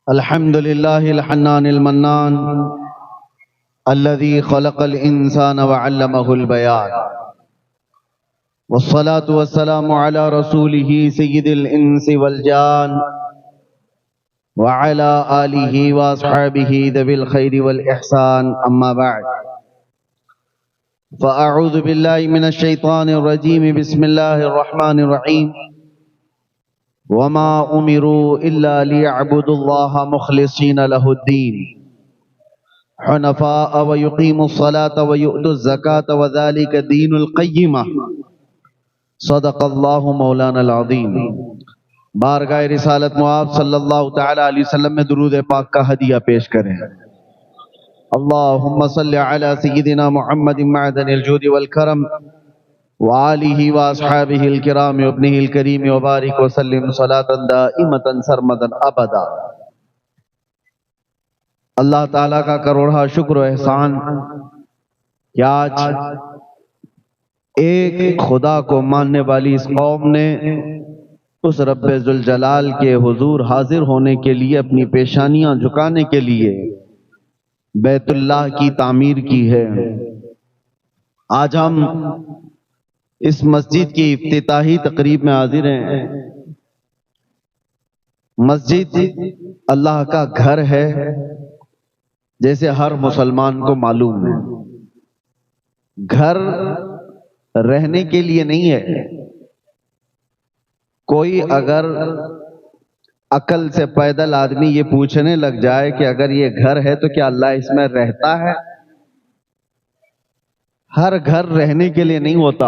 الحمد لله الحنان المنان الذي خلق الإنسان وعلمه البيان، والصلاة والسلام على رسوله سيد الإنس والجان وعلى آله وأصحابه ذوي الخير والإحسان. أما بعد، فأعوذ بالله من الشيطان الرجيم. بسم الله الرحمن الرحيم. وما أمروا إلا ليعبدوا الله مخلصين له الدين حنفاء ويقيموا الصلاة ويؤتوا الزكاة وذلك دين القيمة. صدق اللہ مولانا العظیم. بارگاہ رسالت معاب صلی اللہ تعالی علیہ وسلم میں درود پاک کا ہدیہ پیش کریں. اللہم صلی علی سیدنا محمد معدن الجود والکرم وآلہ واصحابہ الکرام وابنہ الکریم وبارک وسلم صلاة دائمتا سرمدا ابدا. اللہ تعالیٰ کا کروڑا شکر و احسان کہ آج ایک خدا کو ماننے والی اس قوم نے اس رب ذوالجلال کے حضور حاضر ہونے کے لیے اپنی پیشانیاں جھکانے کے لیے بیت اللہ کی تعمیر کی ہے. آج ہم اس مسجد کی افتتاحی تقریب میں حاضر ہیں. مسجد اللہ کا گھر ہے جیسے ہر مسلمان کو معلوم ہے. گھر رہنے کے لیے نہیں ہے. کوئی اگر عقل سے پیدل آدمی یہ پوچھنے لگ جائے کہ اگر یہ گھر ہے تو کیا اللہ اس میں رہتا ہے؟ ہر گھر رہنے کے لیے نہیں ہوتا.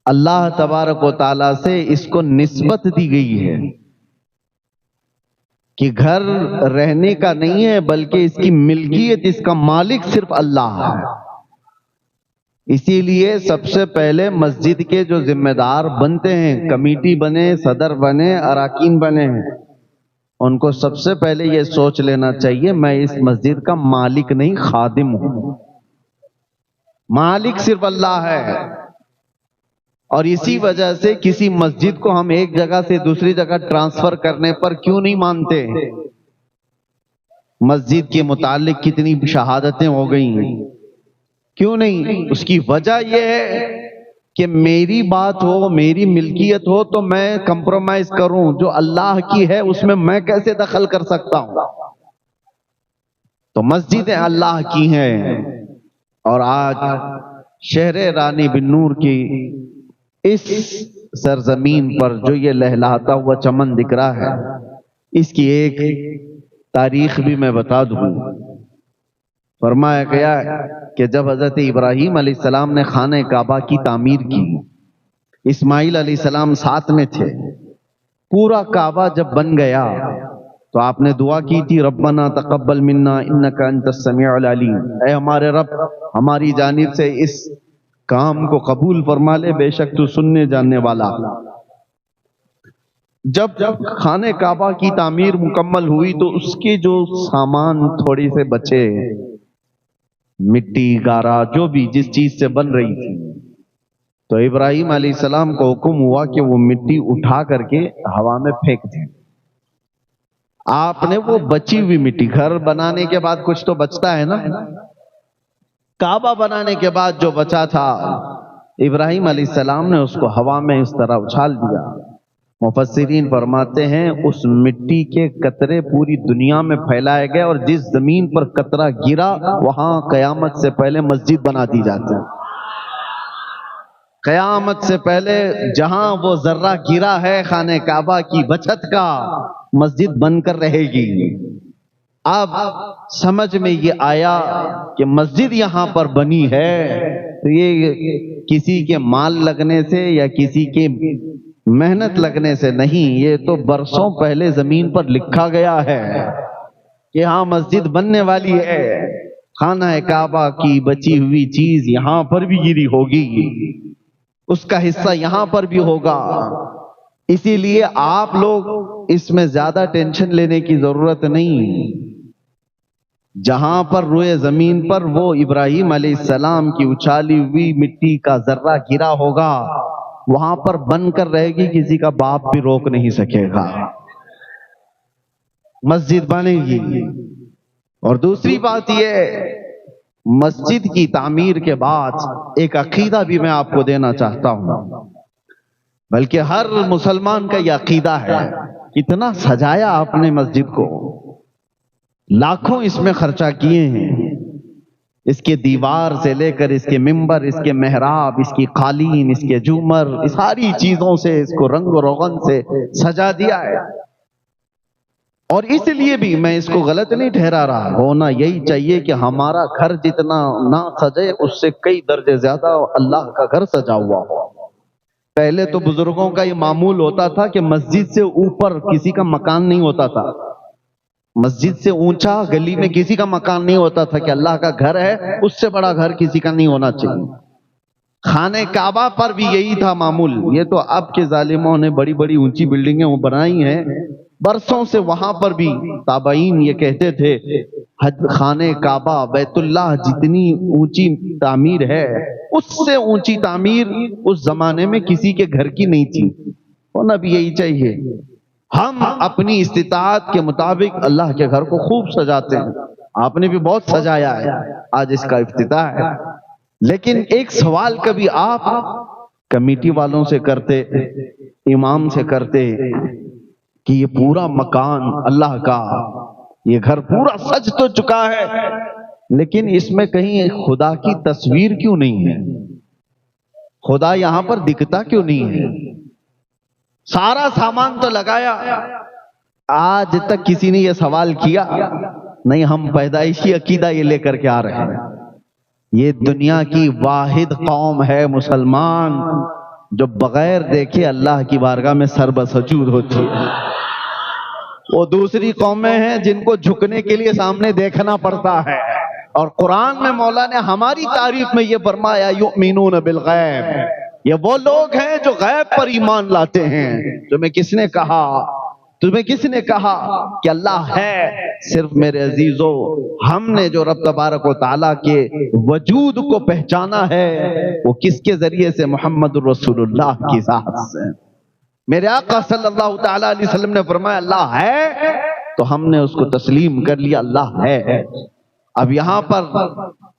اللہ تبارک و تعالیٰ سے اس کو نسبت دی گئی ہے کہ گھر رہنے کا نہیں ہے بلکہ اس کی ملکیت، اس کا مالک صرف اللہ ہے. اسی لیے سب سے پہلے مسجد کے جو ذمہ دار بنتے ہیں، کمیٹی بنے، صدر بنے، اراکین بنے ہیں، ان کو سب سے پہلے یہ سوچ لینا چاہیے میں اس مسجد کا مالک نہیں، خادم ہوں. مالک صرف اللہ ہے. اور اسی وجہ سے کسی مسجد کو ہم ایک جگہ سے دوسری جگہ ٹرانسفر کرنے پر کیوں نہیں مانتے؟ مسجد کے متعلق کتنی شہادتیں ہو گئی ہیں، کیوں نہیں؟ اس کی وجہ یہ ہے کہ میری بات ہو، میری ملکیت ہو تو میں کمپرومائز کروں. جو اللہ کی ہے اس میں کیسے دخل کر سکتا ہوں؟ تو مسجدیں اللہ کی ہیں. اور آج شہر رانی بن نور کی اس سرزمین پر جو یہ لہلاتا ہوا چمن دکھ رہا ہے، اس کی ایک تاریخ بھی میں بتا دوں. فرمایا گیا کہ جب حضرت ابراہیم علیہ السلام نے خانہ کعبہ کی تعمیر کی، اسماعیل علیہ السلام ساتھ میں تھے. پورا کعبہ جب بن گیا تو آپ نے دعا کی تھی، ربنا تقبل منا انک انت السمیع العلیم. اے ہمارے رب، ہماری جانب سے اس کام کو قبول فرما لے، بے شک تو سننے جاننے والا. جب خانہ کعبہ کی تعمیر مکمل ہوئی تو اس کے جو سامان تھوڑے سے بچے، مٹی، گارا، جو بھی جس چیز سے بن رہی تھی، تو ابراہیم علیہ السلام کو حکم ہوا کہ وہ مٹی اٹھا کر کے ہوا میں پھینک دیں. آپ نے وہ بچی ہوئی مٹی، گھر بنانے کے بعد کچھ تو بچتا ہے نا، کعبہ بنانے کے بعد جو بچا تھا ابراہیم علیہ السلام نے اس کو ہوا میں اس طرح اچھال دیا. مفسرین فرماتے ہیں اس مٹی کے قطرے پوری دنیا میں پھیلائے گئے، اور جس زمین پر قطرہ گرا وہاں قیامت سے پہلے مسجد بنا دی جاتی ہے. قیامت سے پہلے جہاں وہ ذرہ گرا ہے خانہ کعبہ کی بچت کا، مسجد بن کر رہے گی. اب سمجھ میں یہ آیا کہ مسجد یہاں پر بنی ہے تو یہ کسی کے مال لگنے سے یا کسی کے محنت لگنے سے نہیں، یہ تو برسوں پہلے زمین پر لکھا گیا ہے کہ ہاں مسجد بننے والی ہے. خانہ کعبہ کی بچی ہوئی چیز یہاں پر بھی گری ہوگی، اس کا حصہ یہاں پر بھی ہوگا. اسی لیے آپ لوگ اس میں زیادہ ٹینشن لینے کی ضرورت نہیں. جہاں پر روئے زمین پر وہ ابراہیم علیہ السلام کی اچھالی ہوئی مٹی کا ذرہ گرا ہوگا، وہاں پر بن کر رہے گی، کسی کا باپ بھی روک نہیں سکے گا. مسجد بنے گی۔ اور دوسری بات یہ، مسجد کی تعمیر کے بعد ایک عقیدہ بھی میں آپ کو دینا چاہتا ہوں، بلکہ ہر مسلمان کا یہ عقیدہ ہے۔ کتنا سجایا آپ نے مسجد کو، لاکھوں اس میں خرچہ کیے ہیں، اس کے دیوار سے لے کر اس کے ممبر، اس کے محراب، اس کی قالین، اس کے جھومر، اس ساری چیزوں سے اس کو رنگ و روغن سے سجا دیا ہے۔ اور اس لیے بھی میں اس کو غلط نہیں ٹھہرا رہا، ہونا یہی چاہیے کہ ہمارا گھر جتنا نہ سجے اس سے کئی درجے زیادہ اللہ کا گھر سجا ہوا ہو۔ پہلے تو بزرگوں کا یہ معمول ہوتا تھا کہ مسجد سے اوپر کسی کا مکان نہیں ہوتا تھا، مسجد سے اونچا گلی میں کسی کا مکان نہیں ہوتا تھا کہ اللہ کا گھر ہے اس سے بڑا گھر کسی کا نہیں ہونا چاہیے۔ خانہ کعبہ پر بھی یہی تھا معمول۔ یہ تو اب کے ظالموں نے بڑی بڑی اونچی بلڈنگیں بنائی ہیں، برسوں سے وہاں پر بھی تابعین یہ کہتے تھے خانہ کعبہ بیت اللہ جتنی اونچی تعمیر ہے اس سے اونچی تعمیر اس زمانے میں کسی کے گھر کی نہیں تھی، ہونا بھی یہی چاہیے۔ ہم اپنی استطاعت کے مطابق اللہ کے گھر کو خوب سجاتے ہیں، آپ نے بھی بہت سجایا ہے، آج اس کا افتتاح ہے۔ لیکن ایک سوال کبھی آپ کمیٹی والوں سے کرتے، امام سے کرتے کہ یہ پورا مکان اللہ کا، یہ گھر پورا سج تو چکا ہے لیکن اس میں کہیں خدا کی تصویر کیوں نہیں ہے؟ خدا یہاں پر دکھتا کیوں نہیں ہے؟ سارا سامان تو لگایا، آج تک کسی نے یہ سوال کیا نہیں؟ ہم پیدائشی عقیدہ یہ لے کر کے آ رہے ہیں۔ یہ دنیا کی واحد قوم ہے مسلمان جو بغیر دیکھے اللہ کی بارگاہ میں سر بسجود ہوتی ہے۔ وہ دوسری قومیں ہیں جن کو جھکنے کے لیے سامنے دیکھنا پڑتا ہے، اور قرآن میں مولا نے ہماری تعریف میں یہ فرمایا یؤمنون بالغیب، یہ وہ لوگ ہیں جو غیب پر ایمان لاتے ہیں۔ تمہیں کس نے کہا کہ اللہ ہے؟ صرف میرے عزیزو، ہم نے جو رب تبارک و تعالیٰ کے وجود کو پہچانا ہے وہ کس کے ذریعے سے؟ محمد الرسول اللہ کی ذات سے۔ میرے آقا صلی اللہ تعالیٰ علیہ وسلم نے فرمایا اللہ ہے، تو ہم نے اس کو تسلیم کر لیا، اللہ ہے۔ اب یہاں پر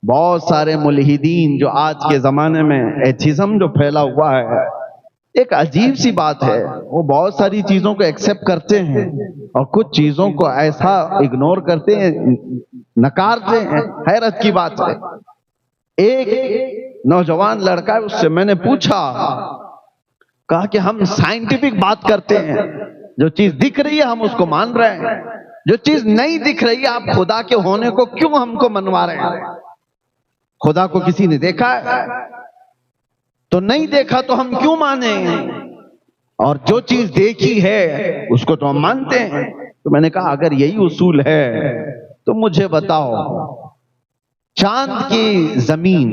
بہت سارے ملحدین جو آج کے زمانے میں ایتھیزم جو پھیلا ہوا ہے، ایک عجیب سی بات ہے، وہ بہت ساری چیزوں کو ایکسپٹ کرتے ہیں اور کچھ چیزوں کو ایسا اگنور کرتے ہیں، نکارتے ہیں۔ حیرت کی بات ہے، ایک نوجوان لڑکا ہے، اس سے میں نے پوچھا، کہا کہ ہم سائنٹیفک بات کرتے ہیں، جو چیز دکھ رہی ہے ہم اس کو مان رہے ہیں، جو چیز نہیں دکھ رہی ہے آپ خدا کے ہونے کو کیوں ہم کو منوا رہے ہیں؟ خدا کو کسی نے دیکھا ہے؟ تو نہیں دیکھا تو ہم کیوں مانیں؟ اور جو چیز دیکھی ہے اس کو تو ہم مانتے ہیں۔ تو میں نے کہا اگر یہی اصول ہے تو مجھے بتاؤ، چاند کی زمین،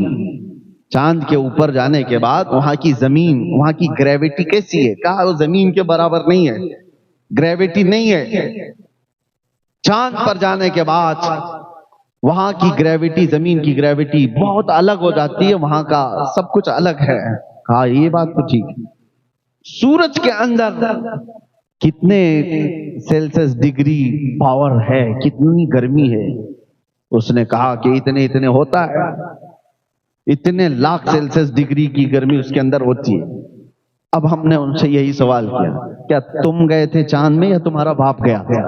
چاند کے اوپر جانے کے بعد وہاں کی زمین، وہاں کی گریویٹی کیسی ہے؟ کہا وہ زمین کے برابر نہیں ہے، گریویٹی نہیں ہے۔ چاند پر جانے کے بعد وہاں کی گریویٹی، زمین کی گریویٹی بہت الگ ہو جاتی ہے، وہاں کا سب کچھ الگ ہے۔ کہا یہ بات تو ٹھیک ہے۔ سورج کے اندر کتنے سیلسیس ڈگری پاور ہے، کتنی گرمی ہے؟ اس نے کہا کہ اتنے ہوتا ہے، اتنے لاکھ سیلسیس ڈگری کی گرمی اس کے اندر ہوتی ہے۔ اب ہم نے ان سے یہی سوال کیا، کیا تم گئے تھے چاند میں یا تمہارا باپ گیا تھا؟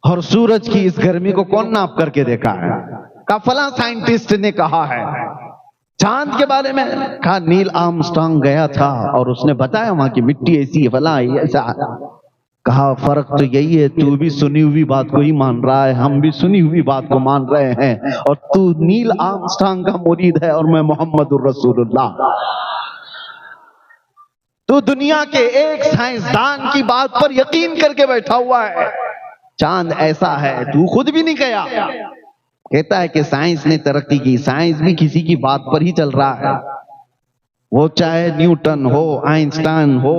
اور سورج کی اس گرمی کو کون ناپ کر کے دیکھا ہے؟ کہا فلاں سائنٹسٹ نے کہا ہے۔ چاند کے بارے میں کہا نیل آرمسٹرانگ گیا تھا اور اس نے بتایا وہاں کی مٹی ایسی ہے، فلاں ایسا۔ کہا فرق تو یہی ہے، تو بھی سنی ہوئی بات کو ہی مان رہا ہے، ہم بھی سنی ہوئی بات کو مان رہے ہیں، اور تو نیل آرمسٹرانگ کا مرید ہے اور میں محمد الرسول اللہ۔ تو دنیا کے ایک سائنسدان کی بات پر یقین کر کے بیٹھا ہوا ہے، چاند ایسا ہے، تو خود بھی نہیں گیا۔ کہتا ہے کہ سائنس نے ترقی کی، سائنس بھی کسی کی بات پر ہی چل رہا ہے، وہ چاہے نیوٹن ہو، آئنسٹائن ہو،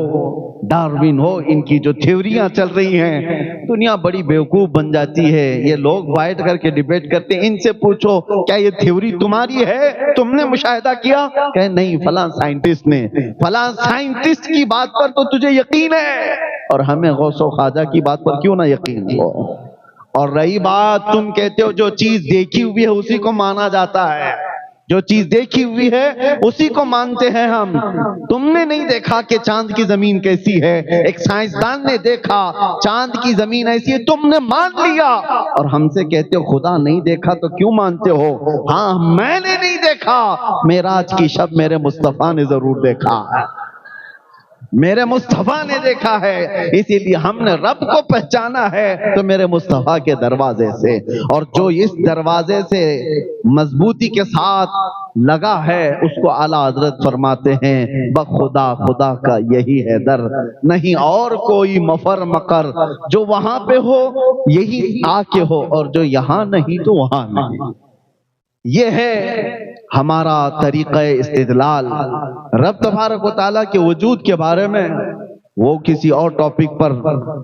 ڈارون ہو، ان کی جو تھیوریاں چل رہی ہیں، تو دنیا بڑی بیوقوف بن جاتی ہے، یہ لوگ بیٹھ کر کے ڈیبیٹ کرتے ہیں، ان سے پوچھو کیا یہ تھیوری تمہاری ہے، تم نے مشاہدہ کیا؟ کہ نہیں، فلاں سائنٹسٹ نے، فلاں سائنٹسٹ کی بات پر تو تجھے یقین ہے، اور ہمیں غوث و خواجہ کی بات پر کیوں نہ یقین ہو؟ اور رہی بات، تم کہتے ہو جو چیز دیکھی ہوئی ہے اسی کو مانا جاتا ہے، جو چیز دیکھی ہوئی ہے اسی کو مانتے ہیں ہم۔ تم نے نہیں دیکھا کہ چاند کی زمین کیسی ہے، ایک سائنسدان نے دیکھا چاند کی زمین ایسی ہے، تم نے مان لیا، اور ہم سے کہتے ہو خدا نہیں دیکھا تو کیوں مانتے ہو؟ ہاں، میں نے نہیں دیکھا، معراج کی شب میرے مصطفیٰ نے ضرور دیکھا، میرے مصطفیٰ نے دیکھا ہے، اسی لیے ہم نے رب کو پہچانا ہے تو میرے مصطفیٰ کے دروازے سے، اور جو اس دروازے سے مضبوطی کے ساتھ لگا ہے اس کو اعلیٰ حضرت فرماتے ہیں بخدا خدا کا یہی ہے در، نہیں اور کوئی مفر مکر، جو وہاں پہ ہو یہی آ کے ہو، اور جو یہاں نہیں تو وہاں نہیں۔ یہ ہے ہمارا طریقہ استدلال۔ رب تبارک و تعالیٰ کے وجود کے بارے میں وہ کسی اور ٹاپک پر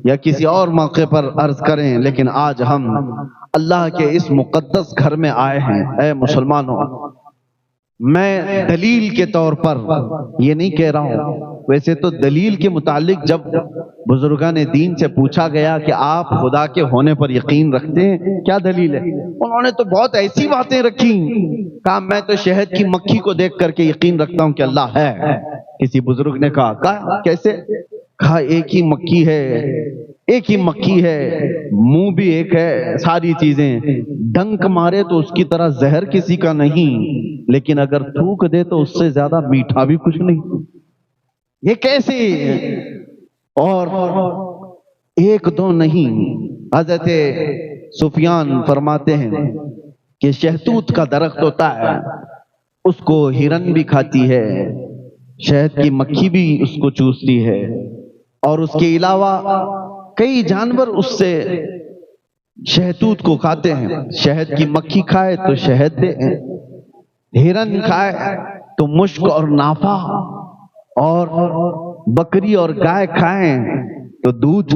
یا کسی اور موقع پر عرض کریں، لیکن آج ہم اللہ کے اس مقدس گھر میں آئے ہیں۔ اے مسلمانوں، میں دلیل کے طور پر یہ نہیں کہہ رہا ہوں، ویسے تو دلیل کے متعلق جب بزرگان دین سے پوچھا گیا کہ آپ خدا کے ہونے پر یقین رکھتے ہیں، کیا دلیل ہے؟ انہوں نے تو بہت ایسی باتیں رکھی، کہا میں تو شہد کی مکھی کو دیکھ کر کے یقین رکھتا ہوں کہ اللہ ہے۔ کسی بزرگ نے کہا کیسے؟ کہا ایک ہی مکھی ہے، ایک ہی مکھی ہے، منہ بھی ایک ہے، ساری چیزیں، ڈنک مارے تو اس کی طرح زہر کسی کا نہیں، لیکن اگر تھوک دے تو اس سے زیادہ میٹھا بھی کچھ نہیں۔ یہ کیسے؟ اور ایک دو نہیں، حضرت سفیان فرماتے ہیں کہ شہتوت کا درخت ہوتا ہے، اس کو ہرن بھی کھاتی ہے، شہد کی مکھی بھی اس کو چوستی ہے، اور اس کے علاوہ کئی جانور اس سے شہتوت کو کھاتے ہیں۔ شہد کی مکھی کھائے تو شہد دے، ہرن کھائے تو مشک اور نافع، اور بکری اور گائے کھائیں تو دودھ،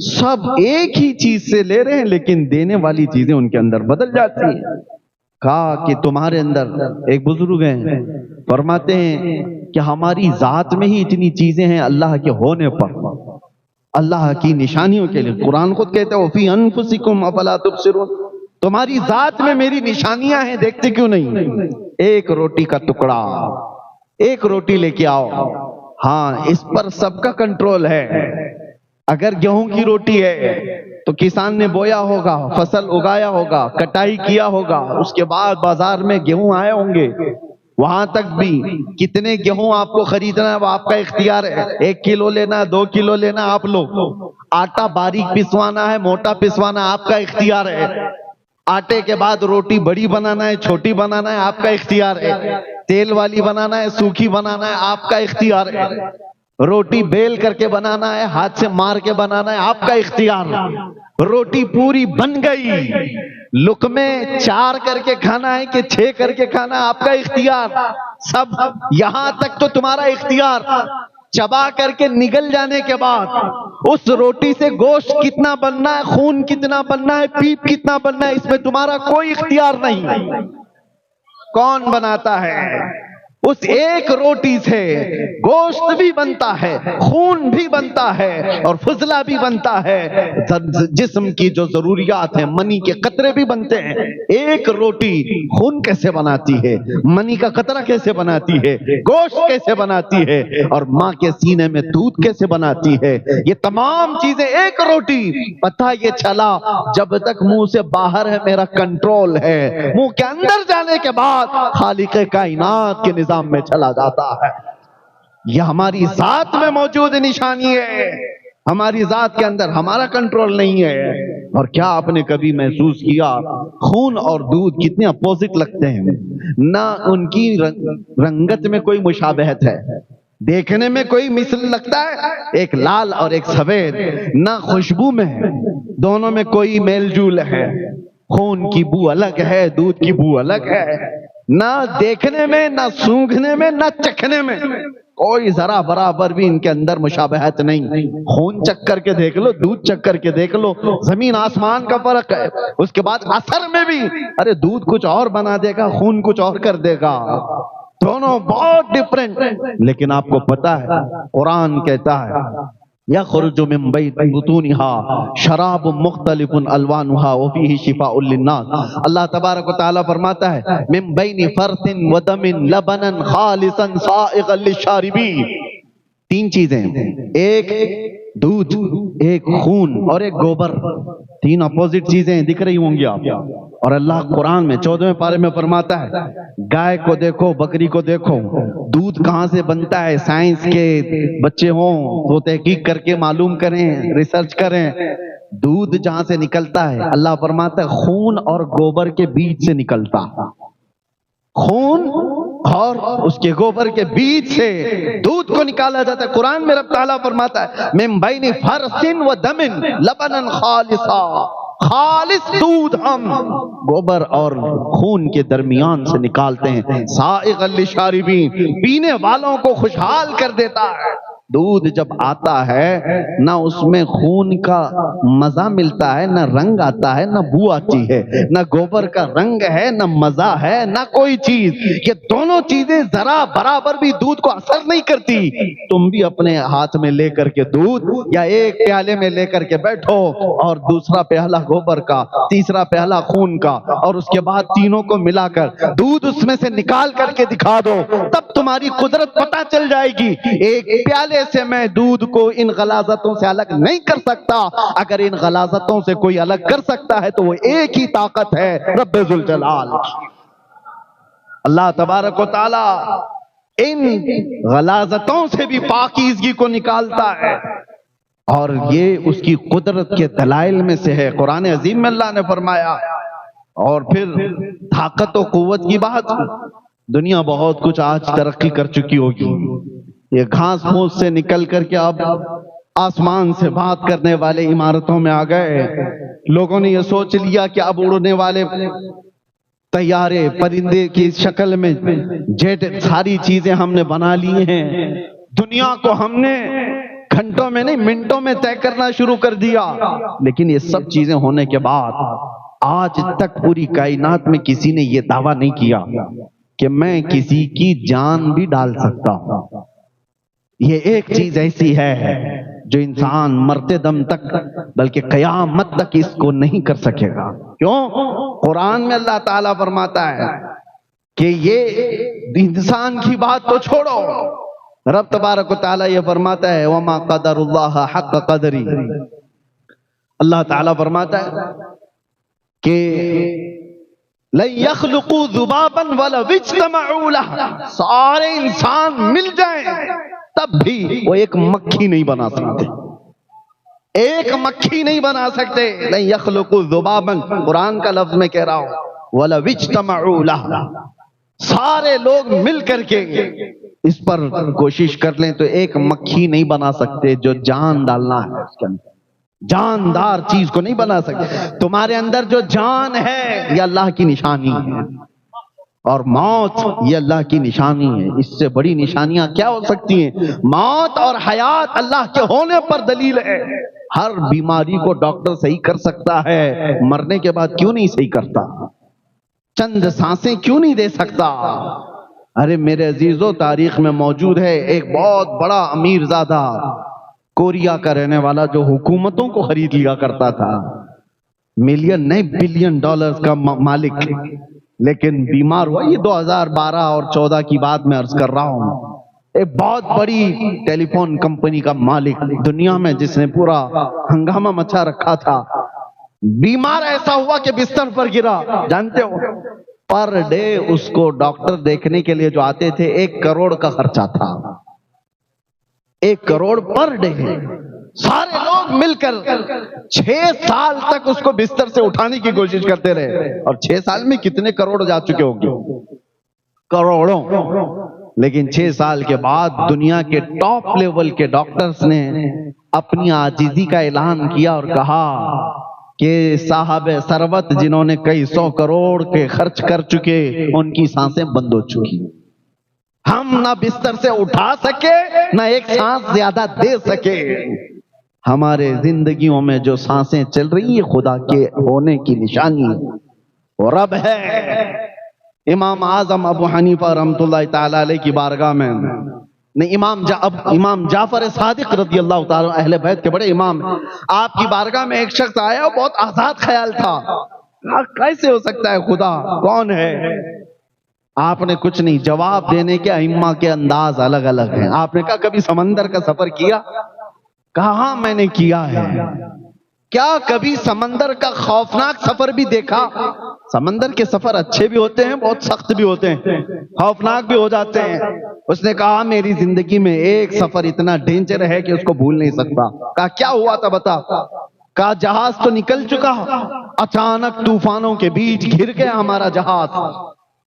سب ایک ہی چیز سے لے رہے ہیں لیکن دینے والی چیزیں ان کے اندر بدل جاتی ہیں۔ کہا کہ تمہارے اندر، ایک بزرگ ہیں فرماتے ہیں کہ ہماری ذات میں ہی اتنی چیزیں ہیں اللہ کے ہونے پر، اللہ کی نشانیوں کے لیے۔ قرآن خود کہتے ہیں وَفِي أَنفُسِكُمْ أَفَلَا تُبْصِرُونَ، تمہاری ذات میں میری نشانیاں ہیں، دیکھتے کیوں نہیں؟ ایک روٹی کا ٹکڑا، ایک روٹی لے کے آؤ، ہاں اس پر سب کا کنٹرول ہے۔ اگر گیہوں کی روٹی ہے تو کسان نے بویا ہوگا، فصل اگایا ہوگا، کٹائی کیا ہوگا، اس کے بعد بازار میں گیہوں آئے ہوں گے، وہاں تک بھی کتنے گیہوں آپ کو خریدنا ہے وہ آپ کا اختیار ہے، 1 کلو لینا، 2 کلو لینا آپ لوگ، آٹا باریک پسوانا ہے، موٹا پسوانا آپ کا اختیار ہے، آٹے کے بعد روٹی بڑی بنانا ہے، چھوٹی بنانا ہے آپ کا اختیار ہے، تیل والی بنانا ہے، سوکھی بنانا ہے آپ کا اختیار ہے، روٹی بیل کر کے بنانا ہے، ہاتھ سے مار کے بنانا ہے آپ کا اختیار، روٹی پوری بن گئی، لقمے 4 کر کے کھانا ہے کہ 6 کر کے کھانا ہے آپ کا اختیار، سب یہاں تک تو تمہارا اختیار۔ چبا کر کے نگل جانے کے بعد اس روٹی سے گوشت کتنا بننا ہے، خون کتنا بننا ہے، پیپ کتنا بننا ہے، اس میں تمہارا کوئی اختیار نہیں۔ کون بناتا ہے؟ اس ایک روٹی سے گوشت بھی بنتا ہے، خون بھی بنتا ہے، اور فضلہ بھی بنتا ہے، جسم کی جو ضروریات ہیں، منی کے قطرے بھی بنتے ہیں۔ ایک روٹی خون کیسے بناتی ہے، منی کا قطرہ کیسے بناتی ہے، گوشت کیسے بناتی ہے، اور ماں کے سینے میں دودھ کیسے بناتی ہے، یہ تمام چیزیں ایک روٹی۔ پتہ یہ چلا جب تک منہ سے باہر ہے میرا کنٹرول ہے، منہ کے اندر جانے کے بعد خالق کائنات کے نظام میں چلا جاتا ہے۔ یہ ہماری ذات میں موجود نشانی ہے، ہماری ذات کے اندر ہمارا کنٹرول نہیں ہے۔ اور کیا آپ نے کبھی محسوس کیا خون اور دودھ کتنے اپوزٹ لگتے ہیں، نہ ان کی رنگت میں کوئی مشابہت ہے، دیکھنے میں کوئی مثل لگتا ہے، ایک لال اور ایک سفید، نہ خوشبو میں ہے، دونوں میں کوئی میل جول ہے، خون کی بو الگ ہے، دودھ کی بو الگ ہے، نہ دیکھنے میں، نہ سونگھنے میں، نہ چکھنے میں کوئی ذرا برابر بھی ان کے اندر مشابہت نہیں. خون چک کر کے دیکھ لو, دودھ چک کر کے دیکھ لو, زمین آسمان کا فرق ہے. اس کے بعد اثر میں بھی, ارے دودھ کچھ اور بنا دے گا, خون کچھ اور کر دے گا, دونوں بہت ڈیفرنٹ. لیکن آپ کو پتا ہے قرآن کہتا ہے یخرج من بطونها شراب مختلف الوانها وفيه شفاء للناس. اللہ تبارک و تعالیٰ فرماتا ہے من بین فرث ودم لبنا خالصا سائغا للشاربین. تین چیزیں, ایک دودھ, ایک خون اور ایک گوبر. تین اپوزٹ چیزیں دکھ رہی ہوں گی آپ. اور اللہ قرآن میں 14ویں پارے میں فرماتا ہے گائے کو دیکھو, بکری کو دیکھو, دودھ کہاں سے بنتا ہے, سائنس کے بچے ہوں تو تحقیق کر کے معلوم کریں, ریسرچ کریں. دودھ جہاں سے نکلتا ہے اللہ فرماتا ہے خون اور گوبر کے بیچ سے نکلتا. خون اور اس کے گوبر کے بیچ سے دودھ کو نکالا جاتا ہے. قرآن میں رب تعالیٰ فرماتا ہے من بین فرث و دم لبنا خالصا, خالص دودھ ہم گوبر اور خون کے درمیان سے نکالتے ہیں. سائغا للشاربین, پینے والوں کو خوشحال کر دیتا ہے. دودھ جب آتا ہے نہ اس میں خون کا مزہ ملتا ہے, نہ رنگ آتا ہے, نہ بو آتی ہے, نہ گوبر کا رنگ ہے, نہ مزہ ہے, نہ کوئی چیز. یہ دونوں چیزیں ذرا برابر بھی دودھ کو اثر نہیں کرتی. تم بھی اپنے ہاتھ میں لے کر کے دودھ یا ایک پیالے میں لے کر کے بیٹھو اور دوسرا پیالہ گوبر کا, تیسرا پیالہ خون کا, اور اس کے بعد تینوں کو ملا کر دودھ اس میں سے نکال کر کے دکھا دو, تب تمہاری قدرت پتہ چل جائے گی. ایک پیالے سے میں دودھ کو ان غلاظتوں سے الگ نہیں کر سکتا. اگر ان غلاظتوں سے کوئی الگ کر سکتا ہے تو وہ ایک ہی طاقت ہے, رب ذوالجلال. اللہ تبارک و تعالی ان غلاظتوں سے بھی پاکیزگی کو نکالتا ہے, اور یہ اس کی قدرت کے دلائل میں سے ہے. قرآن عظیم میں اللہ نے فرمایا. اور پھر طاقت و قوت کی بات, دنیا بہت کچھ آج ترقی کر چکی ہوگی. یہ گھاس پھوس سے نکل کر کے اب آسمان سے بات کرنے والے عمارتوں میں آ گئے. لوگوں نے یہ سوچ لیا کہ اب اڑنے والے طیارے, پرندے کی شکل میں جیٹ, ساری چیزیں ہم نے بنا لی ہیں. دنیا کو ہم نے گھنٹوں میں نہیں منٹوں میں طے کرنا شروع کر دیا. لیکن یہ سب چیزیں ہونے کے بعد آج تک پوری کائنات میں کسی نے یہ دعویٰ نہیں کیا کہ میں کسی کی جان بھی ڈال سکتا ہوں. یہ ایک چیز ایسی ہے جو انسان مرتے دم تک بلکہ قیامت تک اس کو نہیں کر سکے گا. کیوں؟ قرآن میں اللہ تعالیٰ فرماتا ہے کہ یہ انسان کی بات تو چھوڑو, رب تبارک و تعالیٰ یہ فرماتا ہے وما قدر اللہ حق قدری. اللہ تعالیٰ فرماتا ہے کہ لن يخلقوا ذبابا ولو اجتمعوا له, سارے انسان مل جائیں تب بھی وہ ایک مکھی نہیں بنا سکتے, ایک مکھی نہیں بنا سکتے. لن يخلقوا ذبابا, قرآن کا لفظ میں کہہ رہا ہوں, ولو اجتمعوا له, سارے لوگ مل کر کے اس پر کوشش کر لیں تو ایک مکھی نہیں بنا سکتے جو جان ڈالنا ہے اس کے اندر. جاندار چیز کو نہیں بنا سکتے. تمہارے اندر جو جان ہے یہ اللہ کی نشانی ہے, اور موت یہ اللہ کی نشانی ہے. اس سے بڑی نشانیاں کیا ہو سکتی ہیں؟ موت اور حیات اللہ کے ہونے پر دلیل ہے. ہر بیماری کو ڈاکٹر صحیح کر سکتا ہے, مرنے کے بعد کیوں نہیں صحیح کرتا؟ چند سانسیں کیوں نہیں دے سکتا؟ ارے میرے عزیزو, تاریخ میں موجود ہے ایک بہت بڑا امیر زادہ, کوریا کا رہنے والا, جو حکومتوں کو خرید لیا کرتا تھا, ملین نہیں بلین ڈالرز کا مالک, لیکن بیمار ہوا. یہ 2012 اور 14 کی بات میں عرض کر رہا ہوں. ایک بہت بڑی ٹیلی فون کمپنی کا مالک دنیا میں, جس نے پورا ہنگامہ مچا رکھا تھا, بیمار ایسا ہوا کہ بستر پر گرا. جانتے ہو پر ڈے اس کو ڈاکٹر دیکھنے کے لیے جو آتے تھے 1 کروڑ کا خرچہ تھا. 1 کروڑ پر ڈے. سارے لوگ مل کر 6 سال تک اس کو بستر سے اٹھانے کی کوشش کرتے رہے, اور 6 سال میں کتنے کروڑ جا چکے ہوں گے؟ کروڑوں. لیکن 6 سال کے بعد دنیا کے ٹاپ لیول کے ڈاکٹرز نے اپنی عاجزی کا اعلان کیا اور کہا کہ صاحب ثروت جنہوں نے کئی 100 کروڑ کے خرچ کر چکے, ان کی سانسیں بند ہو چکی. ہم نہ بستر سے اٹھا سکے نہ ایک سانس زیادہ دے سکے. ہمارے زندگیوں میں جو سانسیں چل رہی ہیں خدا کے ہونے کی نشانی ہے، وہ رب ہے. امام اعظم ابو حنیفہ رحمۃ اللہ تعالی علیہ کی بارگاہ میں امام جعفر صادق رضی اللہ تعالی اہل بیت کے بڑے امام، آپ کی بارگاہ میں ایک شخص آیا، بہت آزاد خیال تھا. کیسے ہو سکتا ہے خدا کون ہے؟ آپ نے کچھ نہیں، جواب دینے کے ائمہ کے انداز الگ الگ ہیں. آپ نے کہا کبھی سمندر کا سفر کیا؟ کہا ہاں میں نے کیا ہے. کیا کبھی سمندر کا خوفناک سفر بھی دیکھا؟ سمندر کے سفر اچھے بھی ہوتے ہیں، بہت سخت بھی ہوتے ہیں، خوفناک بھی ہو جاتے ہیں. اس نے کہا میری زندگی میں ایک سفر اتنا ڈینجر ہے کہ اس کو بھول نہیں سکتا. کہا کیا ہوا تھا بتا. کہا جہاز تو نکل چکا، اچانک طوفانوں کے بیچ گر گیا ہمارا جہاز،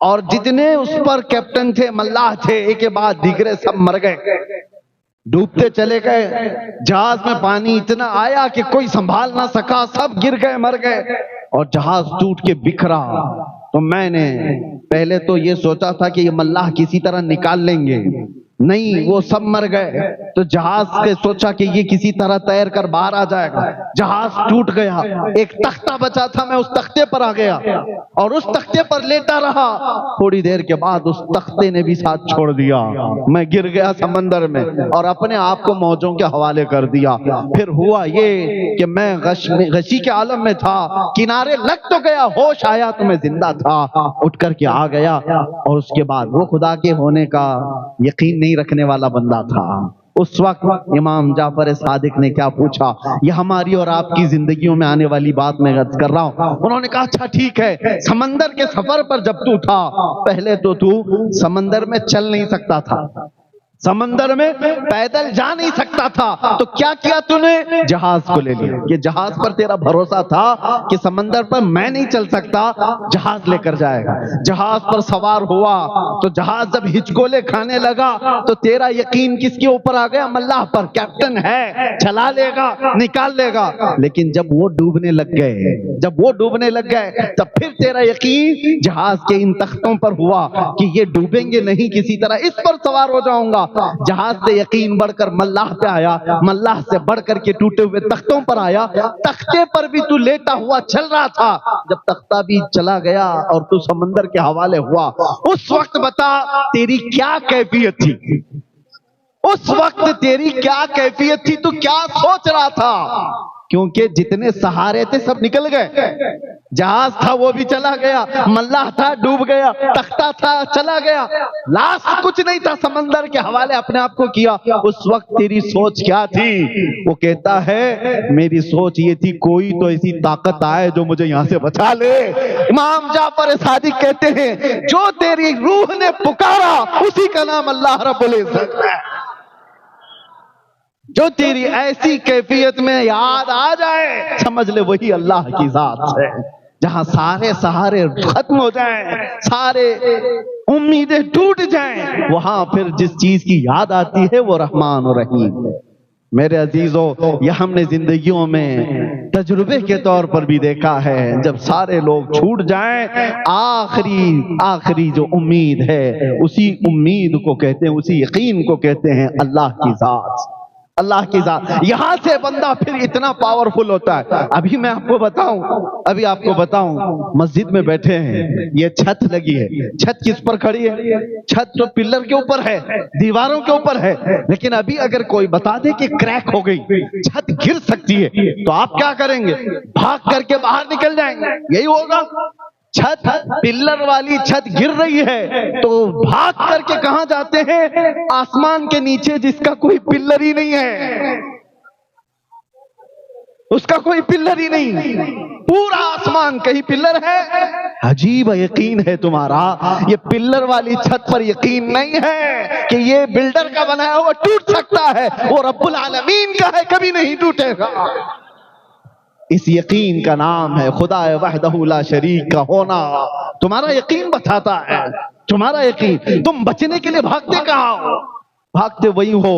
اور جتنے اس پر کیپٹن تھے، ملاح تھے، ایک کے بعد دیگرے سب مر گئے، ڈوبتے چلے گئے. جہاز میں پانی اتنا آیا کہ کوئی سنبھال نہ سکا، سب گر گئے، مر گئے، اور جہاز ٹوٹ کے بکھرا. تو میں نے پہلے تو یہ سوچا تھا کہ یہ ملاح کسی طرح نکال لیں گے، نہیں وہ سب مر گئے. تو جہاز کے سوچا کہ یہ کسی طرح تیر کر باہر آ جائے گا. جہاز ٹوٹ گیا، ایک تختہ بچا تھا، میں اس تختے پر آ گیا اور اس تختے پر لیٹا رہا. تھوڑی دیر کے بعد اس تختے نے بھی ساتھ چھوڑ دیا، میں گر گیا سمندر میں اور اپنے آپ کو موجوں کے حوالے کر دیا. پھر ہوا یہ کہ میں غشی کے عالم میں تھا، کنارے لگ تو گیا، ہوش آیا تو میں زندہ تھا، اٹھ کر کے آ گیا. اور اس کے بعد وہ خدا کے ہونے کا یقین نہیں رکھنے والا بندہ تھا. اس وقت امام جعفر صادق نے کیا پوچھا، یہ ہماری اور آپ کی زندگیوں میں آنے والی بات میں عرض کر رہا ہوں. انہوں نے کہا اچھا ٹھیک ہے، سمندر کے سفر پر جب تو تھا، پہلے تو سمندر میں چل نہیں سکتا تھا، سمندر میں پیدل جا نہیں سکتا تھا، تو کیا کیا تو نے؟ جہاز کو لے لیا. یہ جہاز پر تیرا بھروسہ تھا کہ سمندر پر میں نہیں چل سکتا، جہاز لے کر جائے گا. جہاز پر سوار ہوا تو جہاز جب ہچکولے کھانے لگا تو تیرا یقین کس کے اوپر آ گیا؟ اللہ پر. کیپٹن ہے، چلا لے گا، نکال لے گا. لیکن جب وہ ڈوبنے لگ گئے، تب پھر تیرا یقین جہاز کے ان تختوں پر ہوا کہ یہ ڈوبیں گے نہیں، کسی طرح اس پر سوار ہو جاؤں گا. جہاز سے یقین بڑھ کر ملاح پہ آیا، ملاح سے بڑھ کر کے ٹوٹے ہوئے تختوں پر آیا. تختے پر بھی تو لیٹا ہوا چل رہا تھا، جب تختہ بھی چلا گیا اور تو سمندر کے حوالے ہوا، اس وقت بتا تیری کیا کیفیت تھی؟ اس وقت تیری کیا کیفیت تھی؟ تو کیا سوچ رہا تھا؟ کیونکہ جتنے سہارے تھے سب نکل گئے. جہاز تھا وہ بھی چلا گیا، ملاح تھا ڈوب گیا، تختہ تھا چلا گیا، لاسٹ کچھ نہیں تھا، سمندر کے حوالے اپنے آپ کو کیا. اس وقت تیری سوچ کیا تھی؟ وہ کہتا ہے میری سوچ یہ تھی کوئی تو ایسی طاقت آئے جو مجھے یہاں سے بچا لے. امام جعفر صادق کہتے ہیں جو تیری روح نے پکارا اسی کا نام اللہ رب العزت ہے. جو تیری ایسی کیفیت میں یاد آ جائے سمجھ لے وہی اللہ کی ذات ہے. جہاں سارے سہارے ختم ہو جائیں، سارے امیدیں ٹوٹ جائیں، وہاں پھر جس چیز کی یاد آتی ہے وہ رحمان و رحیم ہے. میرے عزیزو، یہ ہم نے زندگیوں میں تجربے کے طور پر بھی دیکھا ہے. جب سارے لوگ چھوٹ جائیں، آخری جو امید ہے اسی امید کو کہتے ہیں، اسی یقین کو کہتے ہیں اللہ کی ذات. اللہ کی ذات. یہاں سے بندہ پھر اتنا پاورفل ہوتا ہے. ابھی میں آپ کو بتاؤں مسجد میں بیٹھے ہیں، یہ چھت لگی ہے. چھت کس پر کھڑی ہے؟ چھت تو پلر کے اوپر ہے، دیواروں کے اوپر ہے. لیکن ابھی اگر کوئی بتا دے کہ کریک ہو گئی، چھت گر سکتی ہے، تو آپ کیا کریں گے؟ بھاگ کر کے باہر نکل جائیں گے. یہی ہوگا. چھت، پلر والی چھت گر رہی ہے تو بھاگ کر کے کہاں جاتے ہیں؟ آسمان کے نیچے جس کا کوئی پلر ہی نہیں ہے، اس کا کوئی پلر ہی نہیں، پورا آسمان کہیں پلر ہے؟ عجیب یقین ہے تمہارا. یہ پلر والی چھت پر یقین نہیں ہے کہ یہ بلڈر کا بنایا ہوا ٹوٹ سکتا ہے. وہ رب العالمین کا ہے، کبھی نہیں ٹوٹے گا. اس یقین کا نام ہے خدا وحدہ لا شریک کا ہونا. تمہارا یقین بتاتا ہے، تمہارا یقین. تم بچنے کے لیے بھاگتے کہاں ہو؟ بھاگتے وہی ہو.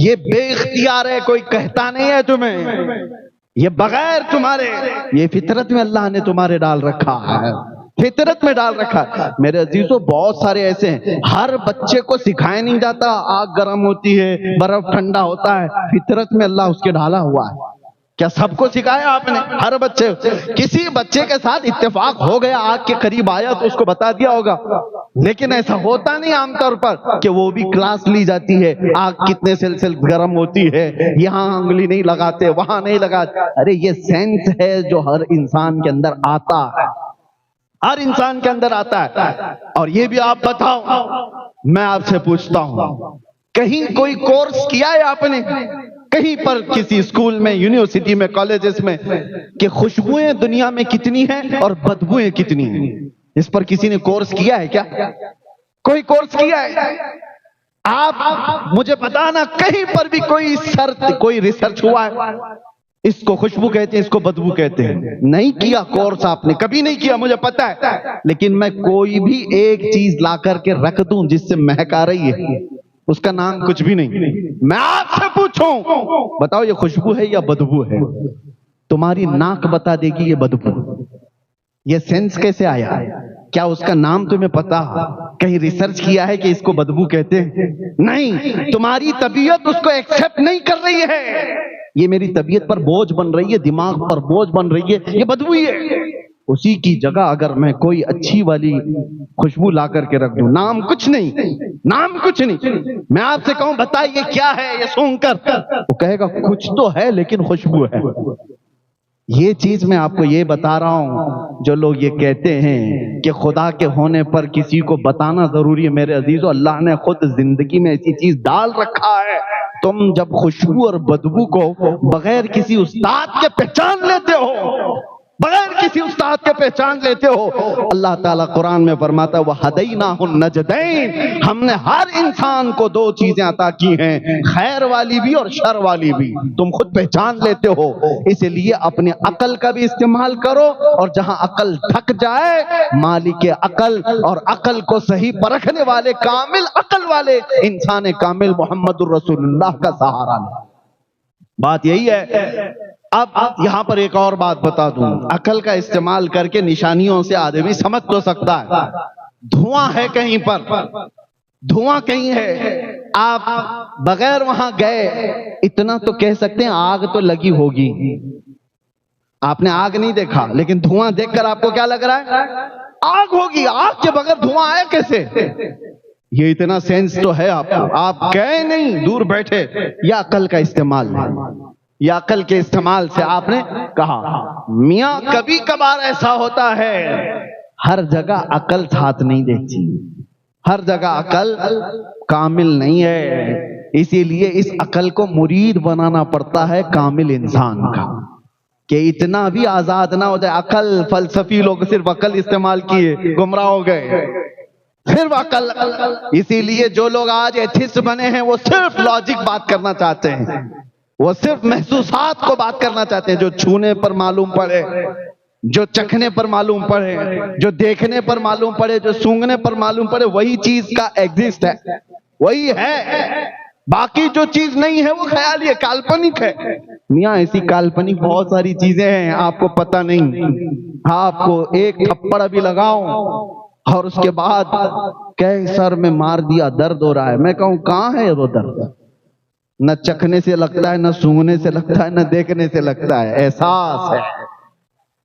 یہ بے اختیار ہے، کوئی کہتا نہیں ہے تمہیں. یہ بغیر تمہارے، یہ فطرت میں اللہ نے تمہارے ڈال رکھا ہے. فطرت میں ڈال رکھا ہے۔ میرے عزیزوں بہت سارے ایسے ہیں، ہر بچے کو سکھایا نہیں جاتا آگ گرم ہوتی ہے، برف ٹھنڈا ہوتا ہے، فطرت میں اللہ اس کے ڈالا ہوا ہے۔ کیا سب کو سکھایا آپ نے؟ ہر بچے، کسی بچے کے ساتھ اتفاق ہو گیا، آگ کے قریب آیا تو اس کو بتا دیا ہوگا، لیکن ایسا ہوتا نہیں عام طور پر کہ وہ بھی کلاس لی جاتی ہے، آگ کتنے سیلسیس گرم ہوتی ہے، یہاں انگلی نہیں لگاتے، وہاں نہیں لگاتے۔ ارے یہ سینس ہے جو ہر انسان کے اندر آتا ہے، ہر انسان کے اندر آتا ہے۔ اور یہ بھی آپ بتاؤ، میں آپ سے پوچھتا ہوں، کہیں کوئی کورس کیا ہے آپ نے کہیں پر، کسی اسکول میں، یونیورسٹی میں، کالجز میں، کہ خوشبوئیں دنیا میں کتنی ہیں اور بدبوئیں کتنی ہیں؟ اس پر کسی نے کورس کیا ہے کیا؟ کوئی کورس کیا ہے؟ آپ مجھے بتانا کہیں پر بھی کوئی ریسرچ ہوا ہے؟ اس کو خوشبو کہتے ہیں، اس کو بدبو کہتے ہیں۔ نہیں کیا کورس، آپ نے کبھی نہیں کیا، مجھے پتا ہے۔ لیکن میں کوئی بھی ایک چیز لا کر کے رکھ دوں جس سے مہک آ رہی ہے، اس کا نام کچھ بھی نہیں۔ میں آپ سے پوچھوں، بتاؤ یہ خوشبو ہے یا بدبو ہے؟ تمہاری ناک بتا دے گی یہ بدبو۔ یہ سینس کیسے آیا؟ کیا اس کا نام تمہیں پتا؟ کہیں ریسرچ کیا ہے کہ اس کو بدبو کہتے ہیں؟ نہیں، تمہاری طبیعت اس کو ایکسپٹ نہیں کر رہی ہے۔ یہ میری طبیعت پر بوجھ بن رہی ہے، دماغ پر بوجھ بن رہی ہے، یہ بدبو ہی ہے۔ اسی کی جگہ اگر میں کوئی اچھی والی خوشبو لا کر کے رکھ دوں، نام کچھ نہیں، نام کچھ نہیں، میں آپ سے کہوں بتائیے کیا ہے یہ سونگ کر، وہ کہے گا کچھ تو ہے لیکن خوشبو ہے۔ یہ چیز میں آپ کو یہ بتا رہا ہوں، جو لوگ یہ کہتے ہیں کہ خدا کے ہونے پر کسی کو بتانا ضروری ہے، میرے عزیزو اللہ نے خود زندگی میں ایسی چیز ڈال رکھا ہے۔ تم جب خوشبو اور بدبو کو بغیر کسی استاد کے پہچان لیتے ہو، بغیر کسی استاد کے پہچان لیتے ہو، اللہ تعالیٰ قرآن میں فرماتا ہے وَهَدَيْنَاهُ النَّجْدَيْنِ، ہم نے ہر انسان کو دو چیزیں عطا کی ہیں، خیر والی بھی اور شر والی بھی، تم خود پہچان لیتے ہو۔ اس لیے اپنے عقل کا بھی استعمال کرو، اور جہاں عقل تھک جائے، مالک عقل اور عقل کو صحیح پرکھنے والے، کامل عقل والے انسان کامل محمد الرسول اللہ کا سہارا لو۔ بات یہی ہے۔ اب یہاں پر ایک اور بات بتا دوں، عقل کا استعمال کر کے نشانیوں سے آدمی سمجھ تو سکتا ہے۔ دھواں ہے کہیں پر، دھواں کہیں ہے، آپ بغیر وہاں گئے اتنا تو کہہ سکتے ہیں آگ تو لگی ہوگی۔ آپ نے آگ نہیں دیکھا لیکن دھواں دیکھ کر آپ کو کیا لگ رہا ہے؟ آگ ہوگی۔ آگ کے بغیر دھواں آیا کیسے؟ یہ اتنا سینس تو ہے آپ گئے نہیں، دور بیٹھے، یا عقل کا استعمال ہے، یا عقل کے استعمال سے آپ نے کہا۔ میاں کبھی کبھار ایسا ہوتا ہے، ہر جگہ عقل ساتھ نہیں دیتی، ہر جگہ عقل کامل نہیں ہے، اسی لیے اس عقل کو مرید بنانا پڑتا ہے کامل انسان کا، کہ اتنا بھی آزاد نہ ہو جائے۔ عقل، فلسفی لوگ صرف عقل استعمال کیے، گمراہ ہو گئے، صرف عقل۔ اسی لیے جو لوگ آج ایتھسٹ بنے ہیں وہ صرف لاجک بات کرنا چاہتے ہیں، وہ صرف محسوسات کو بات کرنا چاہتے ہیں، جو چھونے پر معلوم پڑے، جو چکھنے پر معلوم پڑے، جو دیکھنے پر معلوم پڑے، جو سونگنے پر معلوم پڑے، وہی چیز کا ایگزسٹ ہے، وہی ہے۔ باقی جو چیز نہیں ہے وہ خیالی ہے، کالپنک ہے۔ میاں ایسی کالپنک بہت ساری چیزیں ہیں، آپ کو پتہ نہیں۔ آپ کو ایک تھپڑ ابھی لگاؤں اور اس کے بعد کہ سر میں مار دیا، درد ہو رہا ہے، میں کہوں کہاں ہے وہ درد؟ نہ چکھنے سے لگتا ہے، نہ سونگنے سے لگتا ہے، نہ دیکھنے سے لگتا ہے، احساس ہے۔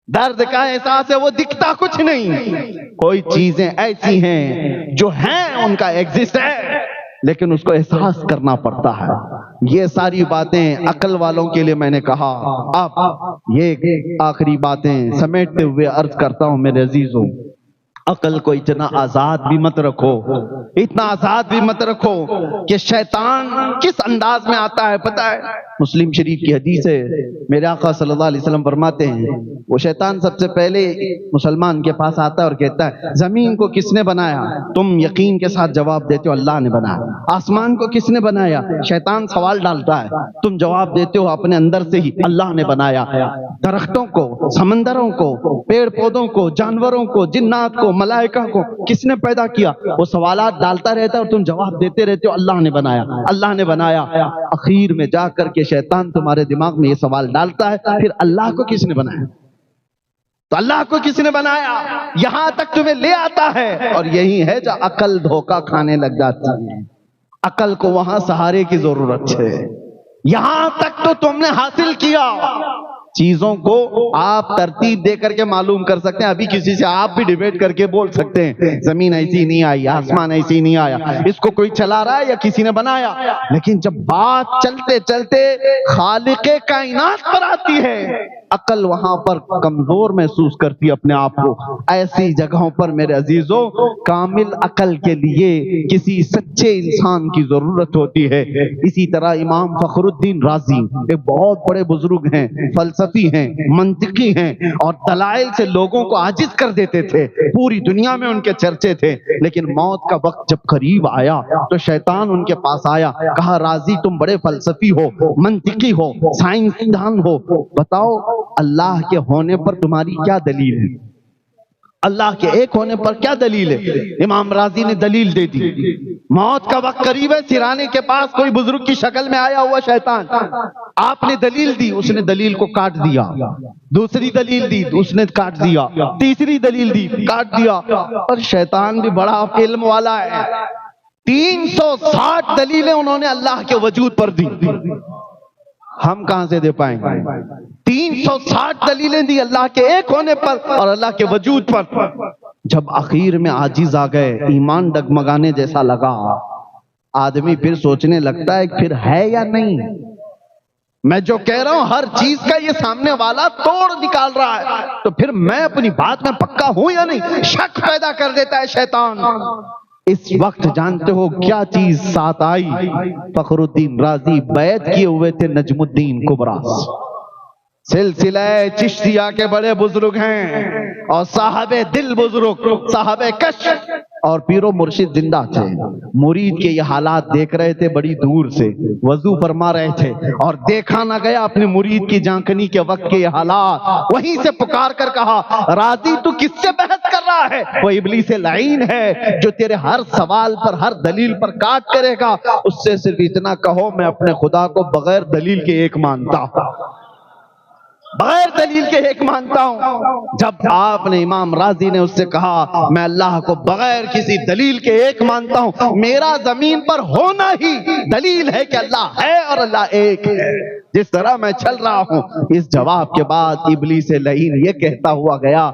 درد کا احساس ہے، وہ دکھتا کچھ نہیں۔ کوئی چیزیں ایسی ہیں جو ہیں، ان کا ایگزسٹ ہے، لیکن اس کو احساس کرنا پڑتا ہے۔ یہ ساری باتیں عقل والوں کے لیے میں نے کہا۔ اب یہ آخری باتیں سمیٹتے ہوئے عرض کرتا ہوں میرے عزیزوں، عقل کو اتنا آزاد بھی مت رکھو، اتنا آزاد بھی مت رکھو کہ شیطان کس انداز میں آتا ہے پتہ ہے؟ مسلم شریف کی حدیث ہے، میرے آقا صلی اللہ علیہ وسلم فرماتے ہیں وہ شیطان سب سے پہلے مسلمان کے پاس آتا ہے اور کہتا ہے زمین کو کس نے بنایا؟ تم یقین کے ساتھ جواب دیتے ہو اللہ نے بنایا۔ آسمان کو کس نے بنایا؟ شیطان سوال ڈالتا ہے، تم جواب دیتے ہو اپنے اندر سے ہی اللہ نے بنایا۔ درختوں کو، سمندروں کو، پیڑ پودوں کو، جانوروں کو، جنات کو، ملائکہ کو کس نے پیدا کیا؟ وہ سوالات ڈالتا رہتا ہے اور تم جواب دیتے رہتے ہو اللہ نے بنایا، اللہ نے بنایا۔ اخیر میں جا کر کے شیطان تمہارے دماغ میں یہ سوال ڈالتا ہے پھر اللہ کو کس نے بنایا؟ تو اللہ کو کس نے بنایا؟ یہاں تک تمہیں لے آتا ہے، اور یہی ہے جو عقل دھوکہ کھانے لگ جاتی ہے۔ عقل کو وہاں سہارے کی ضرورت ہے۔ یہاں تک تو تم نے حاصل کیا، چیزوں کو آپ ترتیب دے کر کے معلوم کر سکتے ہیں۔ ابھی کسی سے آپ بھی ڈیبیٹ کر کے بول سکتے ہیں زمین ایسی نہیں آئی، آسمان ایسی نہیں آیا، اس کو کوئی چلا رہا ہے یا کسی نے بنایا، لیکن جب بات چلتے چلتے خالق کائنات پر آتی ہے، عقل وہاں پر کمزور محسوس کرتی ہے اپنے آپ کو۔ ایسی جگہوں پر میرے عزیزوں کامل عقل کے لیے کسی سچے انسان کی ضرورت ہوتی ہے۔ اسی طرح امام فخر الدین رازی ایک بہت بڑے بزرگ ہیں، فلسفی ہیں، منطقی ہیں، اور دلائل سے لوگوں کو عاجز کر دیتے تھے، پوری دنیا میں ان کے چرچے تھے۔ لیکن موت کا وقت جب قریب آیا تو شیطان ان کے پاس آیا، کہا رازی تم بڑے فلسفی ہو، منطقی ہو، سائنسدان ہو، بتاؤ اللہ کے ہونے پر تمہاری کیا دلیل ہے؟ اللہ کے ایک ہونے پر کیا دلیل ہے؟ امام رازی نے دلیل دے دی۔ موت کا وقت قریب ہے، سرانے کے پاس کوئی بزرگ کی شکل میں آیا ہوا شیطان، آپ نے دلیل دی، اس نے دلیل کو کاٹ دیا، دوسری دلیل دی اس نے کاٹ دیا، تیسری دلیل دی کاٹ دیا، اور شیطان بھی بڑا علم والا ہے، 360 دلیلیں انہوں نے اللہ کے وجود پر دی، ہم کہاں سے دے پائیں گے؟ 360 دلیلیں دی اللہ کے ایک ہونے پر اور اللہ کے وجود پر۔ جب اخیر میں عاجز آ گئے، ایمان ڈگمگانے جیسا لگا، آدمی پھر سوچنے لگتا ہے پھر ہے یا نہیں؟ میں جو کہہ رہا ہوں ہر چیز کا یہ سامنے والا توڑ نکال رہا ہے، تو پھر میں اپنی بات میں پکا ہوں یا نہیں؟ شک پیدا کر دیتا ہے شیطان۔ اس وقت جانتے ہو کیا چیز ساتھ آئی؟ فخر الدین رازی بیعت کیے ہوئے تھے نجم الدین کبریٰ، سلسلہ چشتیہ کے بڑے بزرگ ہیں، اور صاحب دل بزرگ، صاحب کشف اور پیر و مرشد زندہ تھے۔ مرید کے یہ حالات دیکھ رہے تھے بڑی دور سے، وضو فرما رہے تھے، اور دیکھا نہ گیا اپنے مرید کی جانکنی کے وقت کے یہ حالات، وہیں سے پکار کر کہا راضی تو کس سے بحث کر رہا ہے؟ وہ ابلیس لعین ہے جو تیرے ہر سوال پر ہر دلیل پر کاٹ کرے گا، اس سے صرف اتنا کہو میں اپنے خدا کو بغیر دلیل کے ایک مانتا ہوں، بغیر دلیل کے ایک مانتا ہوں۔ جب آپ نے امام رازی نے اس سے کہا میں اللہ کو بغیر کسی دلیل کے ایک مانتا ہوں، میرا زمین پر ہونا ہی دلیل ہے کہ اللہ ہے اور اللہ ایک ہے، جس طرح میں چل رہا ہوں۔ اس جواب کے بعد ابلیس لعین یہ کہتا ہوا گیا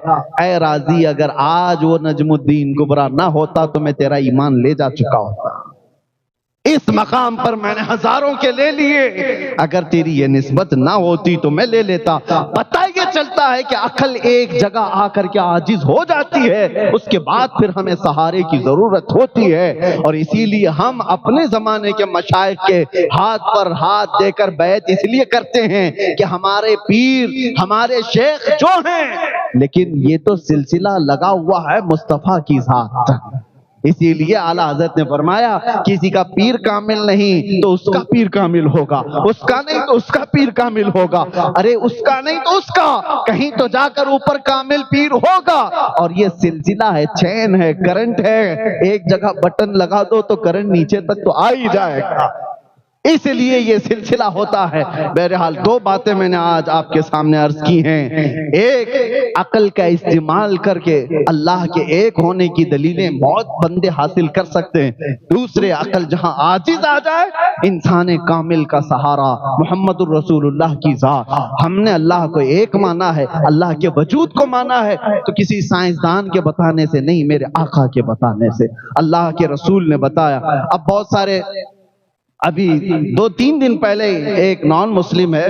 اے رازی اگر آج وہ نجم الدین کبریٰ نہ ہوتا تو میں تیرا ایمان لے جا چکا ہوتا، اس مقام پر میں نے ہزاروں کے لے لیے، اگر تیری یہ نسبت نہ ہوتی تو میں لے لیتا۔ پتہ یہ چلتا ہے کہ عقل ایک جگہ آ کر کے عاجز ہو جاتی ہے، اس کے بعد پھر ہمیں سہارے کی ضرورت ہوتی ہے، اور اسی لیے ہم اپنے زمانے کے مشائخ کے ہاتھ پر ہاتھ دے کر بیعت اس لیے کرتے ہیں کہ ہمارے پیر ہمارے شیخ جو ہیں، لیکن یہ تو سلسلہ لگا ہوا ہے مصطفیٰ کی ذات۔ اسی لیے اعلیٰ حضرت نے فرمایا کسی کا پیر کامل نہیں تو اس کا پیر کامل ہوگا، اس کا نہیں تو اس کا پیر کامل ہوگا، ارے اس کا نہیں تو اس کا، کہیں تو جا کر اوپر کامل پیر ہوگا۔ اور یہ سلسلہ ہے، چین ہے، کرنٹ ہے، ایک جگہ بٹن لگا دو تو کرنٹ نیچے تک تو آ ہی جائے گا، اس لیے یہ سلسلہ ہوتا ہے۔ بہرحال دو باتیں میں نے آج آپ کے سامنے عرض کی ہیں، ایک عقل کا استعمال کر کے اللہ کے ایک ہونے کی دلیلیں بہت بندے حاصل کر سکتے ہیں، دوسرے عقل جہاں عاجز آ جائے انسان کامل کا سہارا محمد الرسول اللہ کی ذات۔ ہم نے اللہ کو ایک مانا ہے، اللہ کے وجود کو مانا ہے، تو کسی سائنسدان کے بتانے سے نہیں، میرے آقا کے بتانے سے، اللہ کے رسول نے بتایا۔ اب بہت سارے ابھی 2-3 دن پہلے ایک نان مسلم ہے،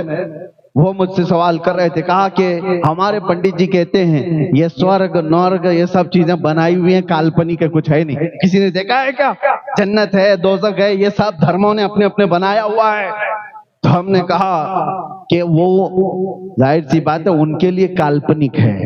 وہ مجھ سے سوال کر رہے تھے، کہا کہ ہمارے پنڈت جی کہتے ہیں یہ سورگ نورگ یہ سب چیزیں بنائی ہوئی ہیں، کالپنک ہے، کچھ ہے نہیں، کسی نے دیکھا ہے کیا؟ جنت ہے، دوزخ ہے، یہ سب دھرموں نے اپنے اپنے بنایا ہوا ہے۔ تو ہم نے کہا کہ وہ ظاہر سی بات ہے ان کے لیے کالپنک ہے،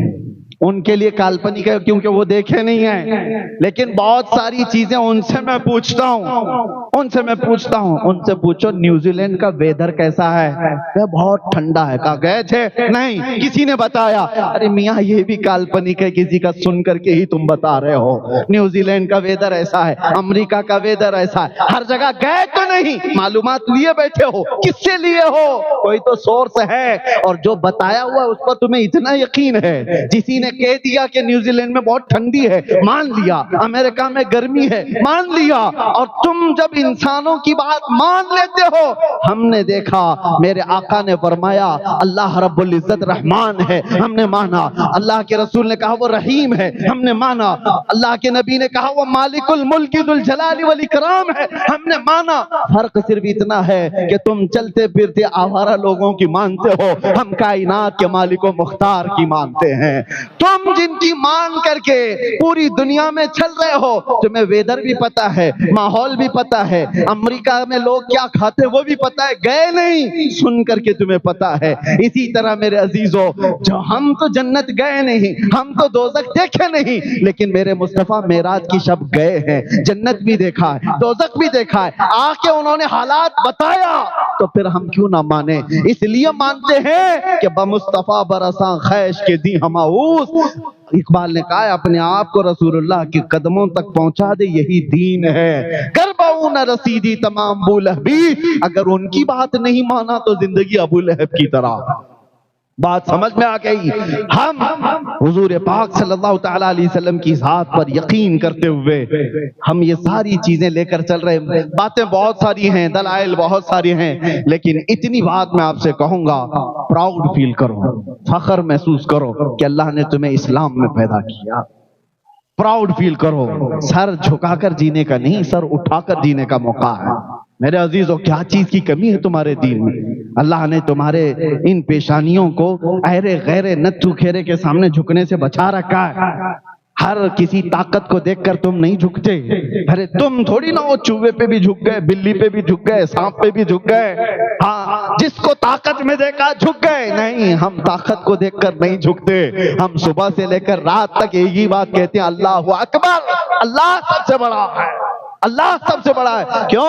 ان کے لیے کالپنک ہے کیونکہ وہ دیکھے نہیں ہیں، لیکن بہت ساری چیزیں ان سے میں پوچھتا ہوں، ان سے میں پوچھتا ہوں، ان سے پوچھو نیوزی لینڈ کا ویدر کیسا ہے؟ کہ بہت ٹھنڈا ہے۔ کہا گئے تھے؟ نہیں، کسی نے بتایا۔ ارے میاں یہ بھی کالپنک ہے، کسی کا سن کر کے ہی تم بتا رہے ہو۔ نیوزی لینڈ کا ویدر ایسا ہے، امریکہ کا ویدر ایسا ہے۔ ہر جگہ گئے تو نہیں، معلومات لیے بیٹھے ہو، کس سے لیے ہو؟ کوئی تو سورس ہے، اور جو بتایا ہوا اس پر تمہیں اتنا یقین ہے۔ جسی نے کہہ دیا کہ نیوزی لینڈ میں بہت ٹھنڈی ہے، مان لیا۔ امریکہ میں گرمی ہے، مان لیا۔ اور تم جب انسانوں کی بات مان لیتے ہو، ہم نے دیکھا میرے آقا نے فرمایا اللہ رب العزت رحمان ہے، ہم نے مانا۔ اللہ کے رسول نے کہا وہ رحیم ہے، ہم نے مانا۔ اللہ کے نبی نے کہا وہ مالک الملک ذو الجلال والاکرام ہے، ہم نے مانا۔ فرق صرف اتنا ہے کہ تم چلتے پھرتے آوارہ لوگوں کی مانتے ہو، ہم کائنات کے مالک و مختار کی مانتے ہیں۔ تم جن کی مان کر کے پوری دنیا میں چل رہے ہو، تمہیں ویدر بھی پتا ہے، ماحول بھی پتا ہے، امریکہ میں لوگ کیا کھاتے وہ بھی پتا ہے، گئے نہیں، سن کر کے تمہیں پتا ہے۔ اسی طرح میرے عزیزو، جو ہم تو جنت گئے نہیں، ہم تو دوزخ دیکھے نہیں، لیکن میرے مصطفیٰ معراج کی شب گئے ہیں، جنت بھی دیکھا ہے، دوزخ بھی دیکھا ہے، آ کے انہوں نے حالات بتایا، تو پھر ہم کیوں نہ مانیں؟ اس لیے مانتے ہیں کہ بمصطفیٰ برساں خیش کے دی ہماؤس۔ اقبال نے کہا ہے اپنے آپ کو رسول اللہ کے قدموں تک پہنچا دے، یہی دین ہے۔ کربو نہ رسیدی تمام ابو لہبی، اگر ان کی بات نہیں مانا تو زندگی ابو لہب کی طرح۔ بات سمجھ میں آ گئی؟ ہم حضور پاک صلی اللہ تعالیٰ علیہ وسلم کی ذات پر یقین کرتے ہوئے ہم یہ ساری چیزیں لے کر چل رہے ہیں۔ باتیں بہت ساری ہیں، دلائل بہت ساری ہیں، لیکن اتنی بات میں آپ سے کہوں گا، پراؤڈ فیل کرو، فخر محسوس کرو کہ اللہ نے تمہیں اسلام میں پیدا کیا۔ پراؤڈ فیل کرو، سر جھکا کر جینے کا نہیں، سر اٹھا کر جینے کا موقع ہے۔ میرے عزیزو، کیا چیز کی کمی ہے تمہارے دین میں؟ اللہ نے تمہارے ان پیشانیوں کو ایرے غیرے نتھو کھیرے کے سامنے جھکنے سے بچا رکھا ہے۔ ہر کسی طاقت کو دیکھ کر تم نہیں جھکتے۔ ارے تم تھوڑی نہ وہ چوہے پہ بھی جھک گئے، بلی پہ بھی جھک گئے، سانپ پہ بھی جھک گئے، ہاں جس کو طاقت میں دیکھا جھک گئے۔ نہیں، ہم طاقت کو دیکھ کر نہیں جھکتے، ہم صبح سے لے کر رات تک ایک ہی بات کہتے ہیں، اللہ اکبر، اللہ سب سے بڑا ہے، اللہ سب سے بڑا ہے۔ کیوں؟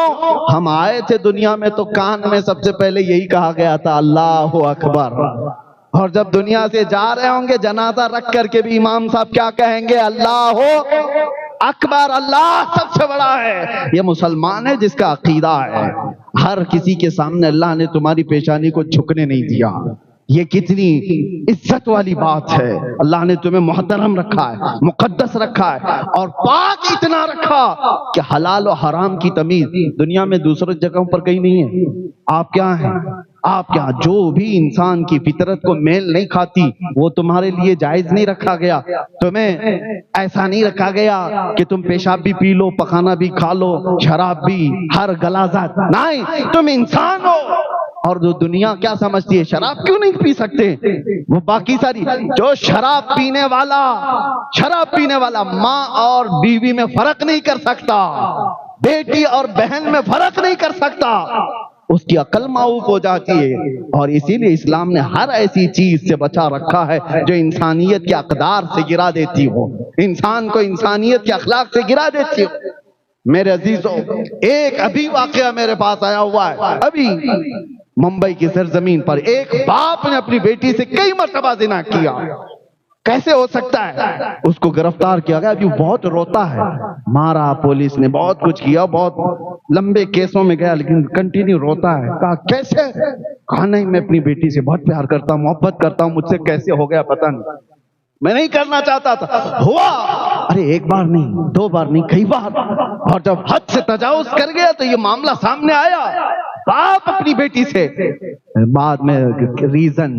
ہم آئے تھے دنیا میں تو کان میں سب سے پہلے یہی کہا گیا تھا، اللہ اکبر۔ اور جب دنیا سے جا رہے ہوں گے جنازہ رکھ کر کے بھی امام صاحب کیا کہیں گے؟ اللہ اکبر، اللہ سب سے بڑا ہے۔ یہ مسلمان ہے جس کا عقیدہ ہے۔ ہر کسی کے سامنے اللہ نے تمہاری پیشانی کو جھکنے نہیں دیا۔ یہ کتنی عزت والی بات ہے۔ اللہ نے تمہیں محترم رکھا ہے، مقدس رکھا ہے، اور پاک اتنا رکھا کہ حلال و حرام کی تمیز دنیا میں دوسرے جگہوں پر کہیں نہیں ہے۔ آپ کیا ہیں؟ آپ کیا؟ جو بھی انسان کی فطرت کو میل نہیں کھاتی وہ تمہارے لیے جائز نہیں رکھا گیا۔ تمہیں ایسا نہیں رکھا گیا کہ تم پیشاب بھی پی لو، پخانہ بھی کھا لو، شراب بھی، ہر غلاظت نہیں، تم انسان ہو۔ اور جو دنیا کیا سمجھتی ہے، شراب کیوں نہیں پی سکتے؟ وہ باقی ساری، جو شراب پینے والا ماں اور بیوی میں فرق نہیں کر سکتا، بیٹی اور بہن میں فرق نہیں کر سکتا، اس کی عقل معوف ہو جاتی ہے۔ اور اسی لیے اسلام نے ہر ایسی چیز سے بچا رکھا ہے جو انسانیت کے اقدار سے گرا دیتی ہو، انسان کو انسانیت کے اخلاق سے گرا دیتی ہو۔ میرے عزیزو، ایک ابھی واقعہ میرے پاس آیا ہوا ہے، ابھی ممبئی کی سرزمین پر ایک باپ نے اپنی بیٹی سے کئی مرتبہ زنا کیا۔ کیسے ہو سکتا ہے؟ اس کو گرفتار کیا گیا، ابھی بہت روتا ہے، مارا پولیس نے، بہت کچھ کیا، بہت لمبے کیسوں میں گیا، لیکن کنٹینیو روتا ہے۔ کہا کیسے؟ کہا نہیں، میں اپنی بیٹی سے بہت پیار کرتا ہوں، محبت کرتا ہوں، مجھ سے کیسے ہو گیا پتہ نہیں، میں نہیں کرنا چاہتا تھا، ہوا۔ ارے ایک بار نہیں، دو بار نہیں، کئی بار۔ اور جب حد سے تجاوز کر گیا تو یہ معاملہ سامنے آیا، باپ اپنی بیٹی سے، بعد میں ریزن،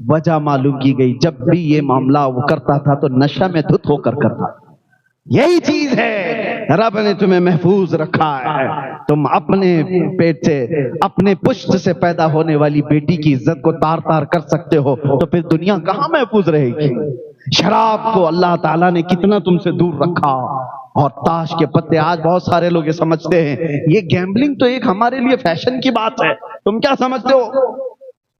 وجہ معلوم کی گئی، جب بھی یہ معاملہ وہ کرتا تھا تو نشہ میں دھت ہو کر کرتا۔ یہی چیز ہے، رب نے تمہیں محفوظ رکھا ہے۔ تم اپنے پیٹ سے، اپنے پشت سے پیدا ہونے والی بیٹی کی عزت کو تار تار کر سکتے ہو تو پھر دنیا کہاں محفوظ رہے گی؟ شراب کو اللہ تعالیٰ نے کتنا تم سے دور رکھا، اور تاش کے پتے، آج بہت سارے لوگ یہ سمجھتے ہیں یہ گیمبلنگ تو ایک ہمارے لیے فیشن کی بات ہے، تم کیا سمجھتے ہو؟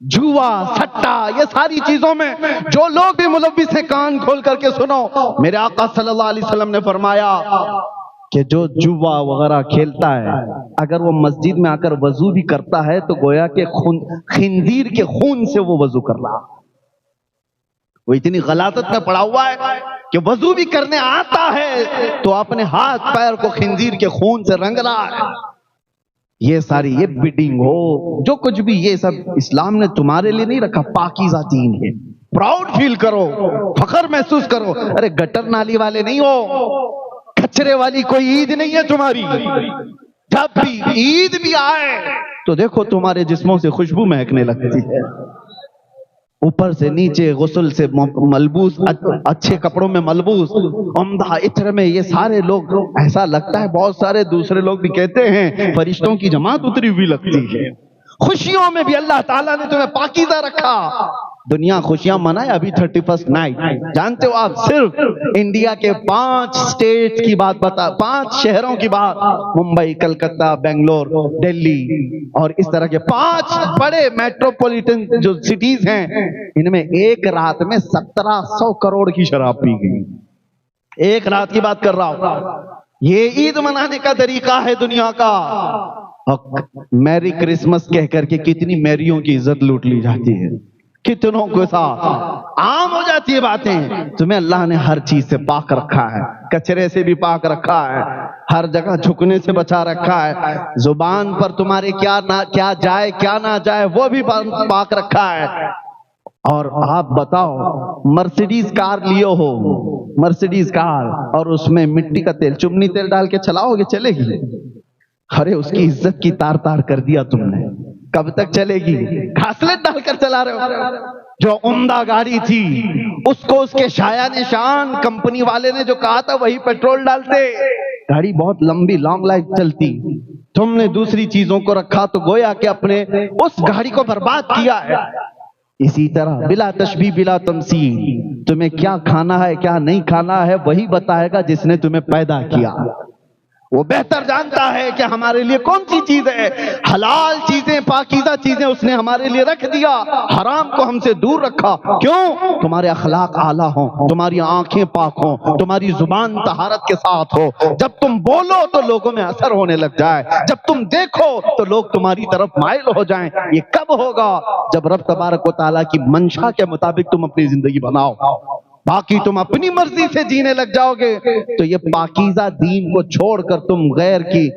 جوا، سٹا، یہ ساری چیزوں میں جو لوگ بھی ملوث ہیں، کان کھول کر کے سنو، میرے آقا صلی اللہ علیہ وسلم نے فرمایا کہ جو جوا وغیرہ کھیلتا ہے اگر وہ مسجد میں آ کر وضو بھی کرتا ہے تو گویا کہ خنزیر کے خون سے وہ وضو کر رہا، وہ اتنی غلاظت میں پڑا ہوا ہے کہ وضو بھی کرنے آتا ہے تو اپنے ہاتھ پیر کو خنزیر کے خون سے رنگ رہا ہے۔ یہ ساری یہ بیڈنگ ہو جو کچھ بھی، یہ سب اسلام نے تمہارے لیے نہیں رکھا، پاکیزہ دین ہے۔ پراؤڈ فیل کرو، فخر محسوس کرو۔ ارے گٹر نالی والے نہیں ہو، کچرے والی کوئی عید نہیں ہے تمہاری۔ جب بھی عید بھی آئے تو دیکھو تمہارے جسموں سے خوشبو مہکنے لگتی ہے، اوپر سے نیچے غسل سے ملبوس، اچھے کپڑوں میں ملبوس، عمدہ عطر میں، یہ سارے لوگ ایسا لگتا ہے، بہت سارے دوسرے لوگ بھی کہتے ہیں فرشتوں کی جماعت اتری ہوئی لگتی ہے۔ خوشیوں میں بھی اللہ تعالیٰ نے تمہیں پاکیزہ رکھا۔ دنیا خوشیاں منائے ابھی 31 نائٹ، جانتے ہو آپ صرف انڈیا کے 5 اسٹیٹ کی بات بتا، 5 شہروں کی بات، ممبئی، کلکتہ، بنگلور، دلی اور اس طرح کے 5 بڑے میٹروپولیٹن جو سٹیز ہیں، ان میں ایک رات میں 1700 کروڑ کی شراب پی گئی۔ ایک رات کی بات کر رہا ہوں۔ یہ عید منانے کا طریقہ ہے دنیا کا۔ میری کرسمس کہہ کر کے کتنی میریوں کی عزت لوٹ لی جاتی ہے، کتنوں کے ساتھ عام ہو جاتی ہے باتیں۔ تمہیں اللہ نے ہر چیز سے پاک رکھا ہے، کچرے سے بھی پاک رکھا ہے، ہر جگہ جھکنے سے بچا رکھا ہے، زبان پر تمہارے کیا جائے کیا نہ جائے وہ بھی پاک رکھا ہے۔ اور آپ بتاؤ، مرسیڈیز کار لیو ہو، مرسیڈیز کار، اور اس میں مٹی کا تیل، چمنی تیل ڈال کے چلاؤ گے، چلے گی؟ ارے اس کی عزت کی تار تار کر دیا تم نے، کب تک چلے گی؟ گھاسلٹ ڈال کر چلا رہے ہو۔ جو عمدہ گاڑی تھی اس کو اس کے شایع نشان کمپنی والے نے جو کہا تھا وہی پیٹرول ڈالتے، گاڑی بہت لمبی لانگ لائف چلتی۔ تم نے دوسری چیزوں کو رکھا تو گویا کہ اپنے اس گاڑی کو برباد کیا ہے۔ اسی طرح بلا تشبیہ بلا تمثیل، تمہیں کیا کھانا ہے کیا نہیں کھانا ہے وہی بتائے گا جس نے تمہیں پیدا کیا۔ وہ بہتر جانتا ہے کہ ہمارے لیے کون سی چیز ہے، حلال چیزیں، پاکیزہ چیزیں اس نے ہمارے لیے رکھ دیا، حرام کو ہم سے دور رکھا۔ کیوں؟ تمہارے اخلاق اعلیٰ ہوں، تمہاری آنکھیں پاک ہوں، تمہاری زبان طہارت کے ساتھ ہو، جب تم بولو تو لوگوں میں اثر ہونے لگ جائے، جب تم دیکھو تو لوگ تمہاری طرف مائل ہو جائیں۔ یہ کب ہوگا؟ جب رب تبارک و تعالیٰ کی منشا کے مطابق تم اپنی زندگی بناؤ۔ باقی تم اپنی مرضی سے جینے لگ جاؤ گے تو یہ پاکیزہ دین کو چھوڑ کر تم غیر کی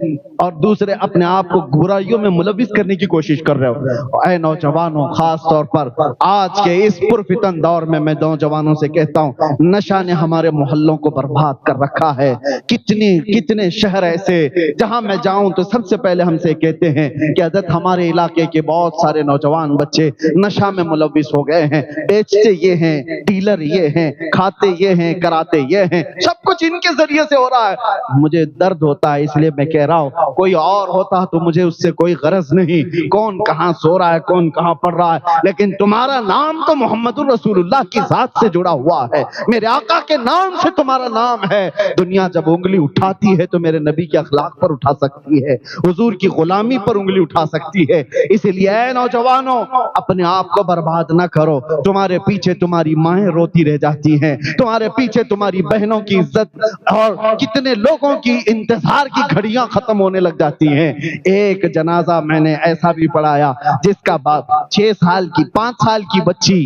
اور دوسرے اپنے آپ کو برائیوں میں ملوث کرنے کی کوشش کر رہے ہو۔ اے نوجوانوں، خاص طور پر آج کے اس پرفتن دور میں میں نوجوانوں سے کہتا ہوں، نشہ نے ہمارے محلوں کو برباد کر رکھا ہے۔ کتنے شہر ایسے جہاں میں جاؤں تو سب سے پہلے ہم سے کہتے ہیں کہ حضرت ہمارے علاقے کے بہت سارے نوجوان بچے نشہ میں ملوث ہو گئے ہیں، بیچتے یہ ہیں، ڈیلر یہ ہیں، کھاتے یہ ہیں، کراتے یہ ہیں، سب کچھ ان کے ذریعے سے ہو رہا ہے۔ مجھے درد ہوتا ہے، اس لیے میں کہہ رہا ہوں کوئی اور ہوتا تو مجھے اس سے کوئی غرض نہیں، کون کہاں سو رہا ہے، کون کہاں پڑھ رہا ہے، لیکن تمہارا نام تو محمد الرسول اللہ کی ذات سے جڑا ہوا ہے، میرے آقا کے نام سے تمہارا نام ہے۔ دنیا جب انگلی اٹھاتی ہے تو میرے نبی کے اخلاق پر اٹھا سکتی ہے، حضور کی غلامی پر انگلی اٹھا سکتی ہے۔ اس لیے اے نوجوانوں، اپنے آپ کو برباد نہ کرو۔ تمہارے پیچھے تمہاری مائیں روتی رہ جاتی ہیں، تمہارے پیچھے تمہاری بہنوں کی عزت اور کتنے لوگوں کی انتظار کی گھڑیاں ختم ہونے لگ جاتی ہیں۔ ایک جنازہ میں نے ایسا بھی پڑھایا جس کا باپ 6 سال کی 5 سال کی بچی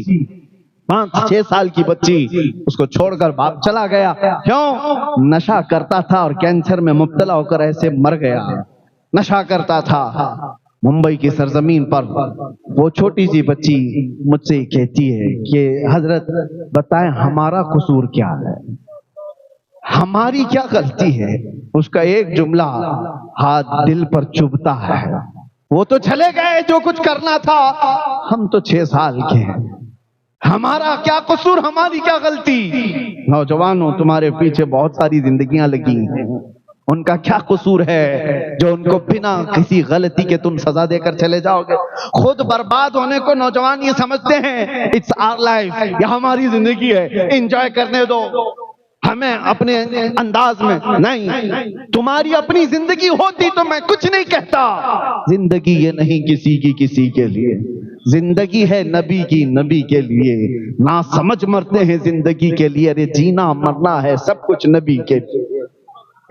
6 سال کی بچی اس کو چھوڑ کر باپ چلا گیا۔ کیوں؟ نشہ کرتا تھا اور کینسر میں مبتلا ہو کر ایسے مر گیا۔ نشہ کرتا تھا۔ ممبئی کی سرزمین پر وہ چھوٹی سی بچی مجھ سے کہتی ہے کہ حضرت بتائیں ہمارا قصور کیا ہے، ہماری کیا غلطی ہے؟ اس کا ایک جملہ ہاتھ دل پر چبھتا ہے، وہ تو چلے گئے جو کچھ کرنا تھا، ہم تو 6 سال کے ہیں، ہمارا کیا قصور، ہماری کیا غلطی؟ نوجوانوں، تمہارے پیچھے بہت ساری زندگیاں لگی ہیں، ان کا کیا قصور ہے جو ان کو بنا کسی غلطی کے تم سزا دے کر چلے جاؤ گے؟ خود برباد ہونے کو نوجوان یہ سمجھتے ہیں اٹس آور لائف، یہ ہماری زندگی ہے، انجوائے کرنے دو ہمیں اپنے انداز میں۔ نہیں، تمہاری اپنی زندگی ہوتی تو میں کچھ نہیں کہتا۔ زندگی یہ نہیں کسی کے لیے، زندگی ہے نبی کی، نبی کے لیے۔ نہ سمجھ مرتے ہیں زندگی کے لیے، ارے جینا مرنا ہے سب کچھ نبی کے لیے۔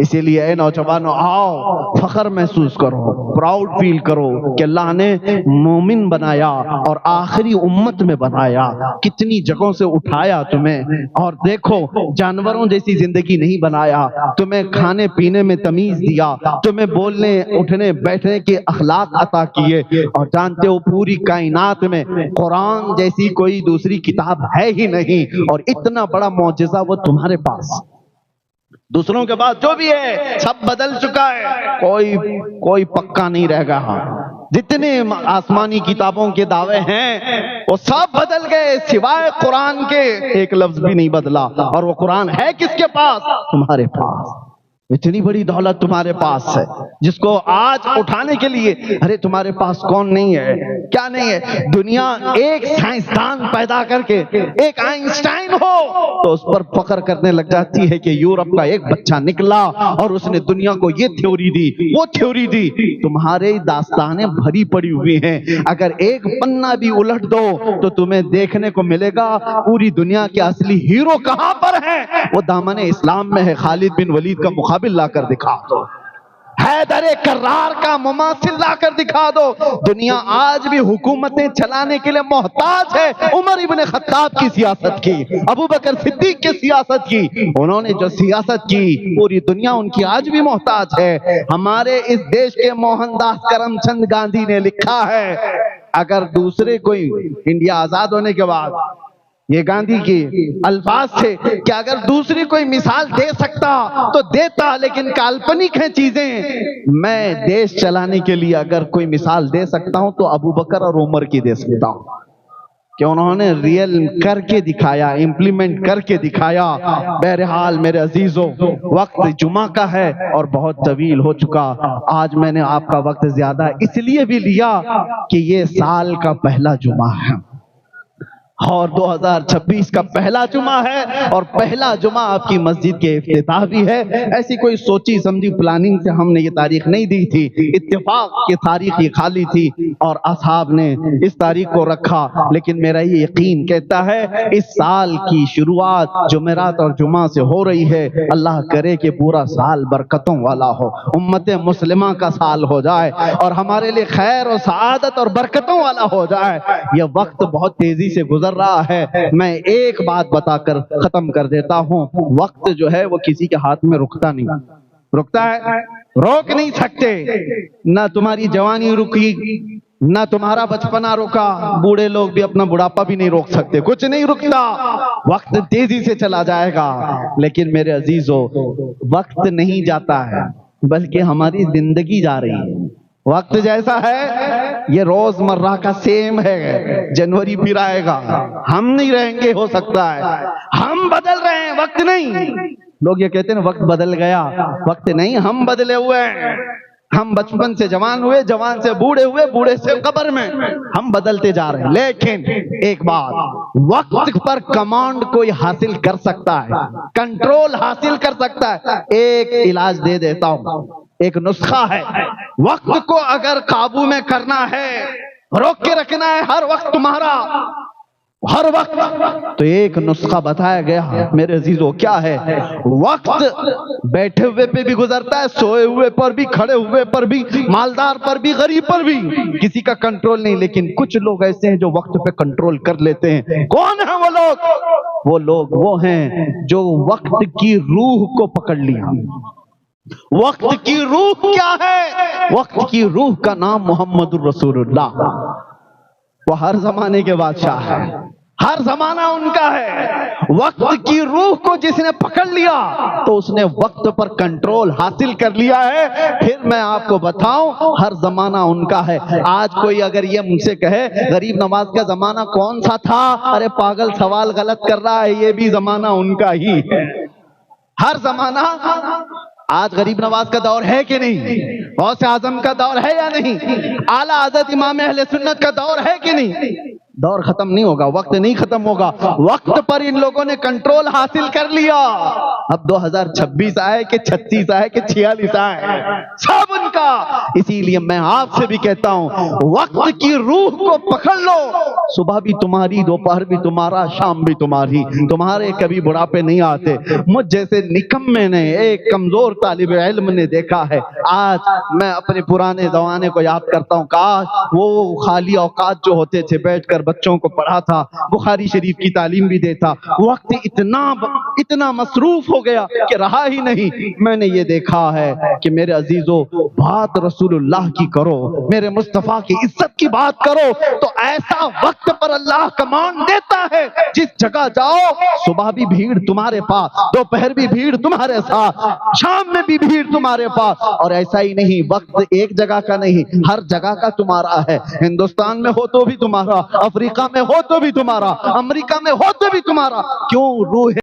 اسی لیے اے نوجوانوں، آؤ فخر محسوس کرو، پراؤڈ فیل کرو کہ اللہ نے مومن بنایا اور آخری امت میں بنایا، کتنی جگہوں سے اٹھایا تمہیں، اور دیکھو جانوروں جیسی زندگی نہیں بنایا، تمہیں کھانے پینے میں تمیز دیا، تمہیں بولنے اٹھنے بیٹھنے کے اخلاق عطا کیے، اور جانتے ہو پوری کائنات میں قرآن جیسی کوئی دوسری کتاب ہے ہی نہیں، اور اتنا بڑا معجزہ وہ تمہارے پاس۔ دوسروں کے بعد جو بھی ہے سب بدل چکا ہے، کوئی پکا نہیں رہ گیا، جتنے آسمانی کتابوں کے دعوے ہیں وہ سب بدل گئے، سوائے قرآن کے ایک لفظ بھی نہیں بدلا، اور وہ قرآن ہے کس کے پاس؟ تمہارے پاس۔ اتنی بڑی دولت تمہارے پاس ہے جس کو آج اٹھانے کے لیے، ارے تمہارے پاس کون نہیں ہے، کیا نہیں ہے؟ دنیا ایک سائنسدان پیدا کر کے ایک آئنسٹائن ہو تو اس پر فخر کرنے لگ جاتی ہے کہ یورپ کا ایک بچہ نکلا اور اس نے دنیا کو یہ تھیوری دی، وہ تھیوری دی۔ تمہارے داستانیں بھری پڑی ہوئی ہیں، اگر ایک پنہ بھی الٹ دو تو تمہیں دیکھنے کو ملے گا پوری دنیا کے اصلی ہیرو کہاں پر ہیں؟ وہ دامن اسلام میں ہے۔ خالد بن ولید کا مقابل لا کر دکھا دو، حیدر کرار کا مماثل لا کر دکھا دو۔ دنیا آج بھی حکومتیں چلانے کے لیے محتاج ہے عمر ابن خطاب کی سیاست کی، ابو بکر صدیق کی سیاست کی۔ انہوں نے جو سیاست کی پوری دنیا ان کی آج بھی محتاج ہے۔ ہمارے اس دیش کے موہن داس کرم چند گاندھی نے لکھا ہے، اگر دوسرے کوئی، انڈیا آزاد ہونے کے بعد یہ گاندھی کے الفاظ تھے کہ اگر دوسری کوئی مثال دے سکتا تو دیتا، لیکن کالپنک ہیں چیزیں، میں دیش چلانے کے لیے اگر کوئی مثال دے سکتا ہوں تو ابو بکر اور عمر کی دے سکتا ہوں، کہ انہوں نے ریئل کر کے دکھایا، امپلیمنٹ کر کے دکھایا۔ بہرحال میرے عزیزوں، وقت جمعہ کا ہے اور بہت طویل ہو چکا۔ آج میں نے آپ کا وقت زیادہ اس لیے بھی لیا کہ یہ سال کا پہلا جمعہ ہے اور 2026 کا پہلا جمعہ ہے، اور پہلا جمعہ آپ کی مسجد کے افتتاح بھی ہے۔ ایسی کوئی سوچی سمجھی پلاننگ سے ہم نے یہ تاریخ نہیں دی تھی، اتفاق کی تاریخ یہ خالی تھی اور اصحاب نے اس تاریخ کو رکھا، لیکن میرا یہ یقین کہتا ہے اس سال کی شروعات جمعرات اور جمعہ سے ہو رہی ہے۔ اللہ کرے کہ پورا سال برکتوں والا ہو، امت مسلمہ کا سال ہو جائے اور ہمارے لیے خیر و سعادت اور برکتوں والا ہو جائے۔ یہ وقت بہت تیزی سے گزر رہا ہے، میں ایک بات بتا کر ختم کر دیتا ہوں، وقت جو ہے وہ کسی کے ہاتھ میں رکتا نہیں، رکتا ہے؟ روک نہیں سکتے، نہ تمہاری جوانی رکی، نہ تمہارا بچپنا رکا، بوڑھے لوگ بھی اپنا بڑھاپا بھی نہیں روک سکتے، کچھ نہیں رکتا، وقت تیزی سے چلا جائے گا۔ لیکن میرے عزیزو، وقت نہیں جاتا ہے بلکہ ہماری زندگی جا رہی ہے۔ وقت جیسا ہے یہ روز مرہ کا سیم ہے، جنوری پھر آئے گا، ہم نہیں رہیں گے، ہو سکتا ہے ہم بدل رہے ہیں، وقت نہیں۔ لوگ یہ کہتے ہیں وقت بدل گیا، وقت نہیں، ہم بدلے ہوئے ہیں۔ ہم بچپن سے جوان ہوئے، جوان سے بوڑھے ہوئے، بوڑھے سے قبر میں، ہم بدلتے جا رہے ہیں۔ لیکن ایک بات، وقت پر کمانڈ کوئی حاصل کر سکتا ہے، کنٹرول حاصل کر سکتا ہے۔ ایک علاج دے دیتا ہوں، ایک نسخہ ہے، وقت کو اگر قابو میں کرنا ہے، روک کے رکھنا ہے ہر وقت تمہارا، ہر وقت، تو ایک نسخہ بتایا گیا میرے عزیزو، کیا ہے؟ وقت بیٹھے ہوئے پہ بھی گزرتا ہے، سوئے ہوئے پر بھی، کھڑے ہوئے پر بھی، مالدار پر بھی، غریب پر بھی، کسی کا کنٹرول نہیں۔ لیکن کچھ لوگ ایسے ہیں جو وقت پہ کنٹرول کر لیتے ہیں۔ کون ہیں وہ لوگ؟ وہ لوگ وہ ہیں جو وقت کی روح کو پکڑ لیا۔ وقت کی روح کیا ہے؟ وقت کی روح کا نام محمد الرسول اللہ۔ وہ ہر زمانے کے بادشاہ ہے، ہر زمانہ ان کا ہے۔ وقت کی روح کو جس نے پکڑ لیا تو اس نے وقت پر کنٹرول حاصل کر لیا ہے۔ پھر میں آپ کو بتاؤں، ہر زمانہ ان کا ہے۔ آج کوئی اگر یہ مجھ سے کہے غریب نواز کا زمانہ کون سا تھا، ارے پاگل، سوال غلط کر رہا ہے، یہ بھی زمانہ ان کا ہی ہے۔ ہر زمانہ، آج غریب نواز کا دور ہے کہ نہیں؟ غوث اعظم کا دور ہے یا نہیں؟ اعلیٰ حضرت امام اہل سنت کا دور ہے کہ نہیں؟ دور ختم نہیں ہوگا، وقت نہیں ختم ہوگا، وقت پر ان لوگوں نے کنٹرول حاصل کر لیا۔ اب 2026 آئے کہ 36 آئے کہ 46 آئے، سب ان کا۔ اسی لیے میں آپ سے بھی کہتا ہوں وقت کی روح کو پکڑ لو، صبح بھی تمہاری، دوپہر بھی تمہارا، شام بھی تمہاری، تمہارے کبھی بڑھاپے نہیں آتے۔ مجھ جیسے نکمے نے، ایک کمزور طالب علم نے دیکھا ہے، آج میں اپنے پرانے زمانے کو یاد کرتا ہوں، کاش وہ خالی اوقات جو ہوتے تھے بیٹھ کر بچوں کو پڑھاتا، بخاری شریف کی تعلیم بھی دیتا۔ وقت اتنا مصروف ہو گیا کہ رہا ہی نہیں۔ میں نے یہ دیکھا ہے کہ میرے عزیزو، بات رسول اللہ کی کرو، میرے مصطفیٰ کی عزت کی بات کرو تو ایسا وقت پر اللہ کمانڈ دیتا ہے، جس جگہ جاؤ صبح بھی بھیڑ تمہارے پاس، دوپہر بھی بھیڑ تمہارے ساتھ، شام میں بھی بھیڑ تمہارے پاس۔ اور ایسا ہی نہیں، وقت ایک جگہ کا نہیں، ہر جگہ کا تمہارا ہے۔ ہندوستان میں ہو تو بھی تمہارا، افریقہ میں ہو تو بھی تمہارا، امریکہ میں ہو تو بھی تمہارا۔ کیوں؟ روح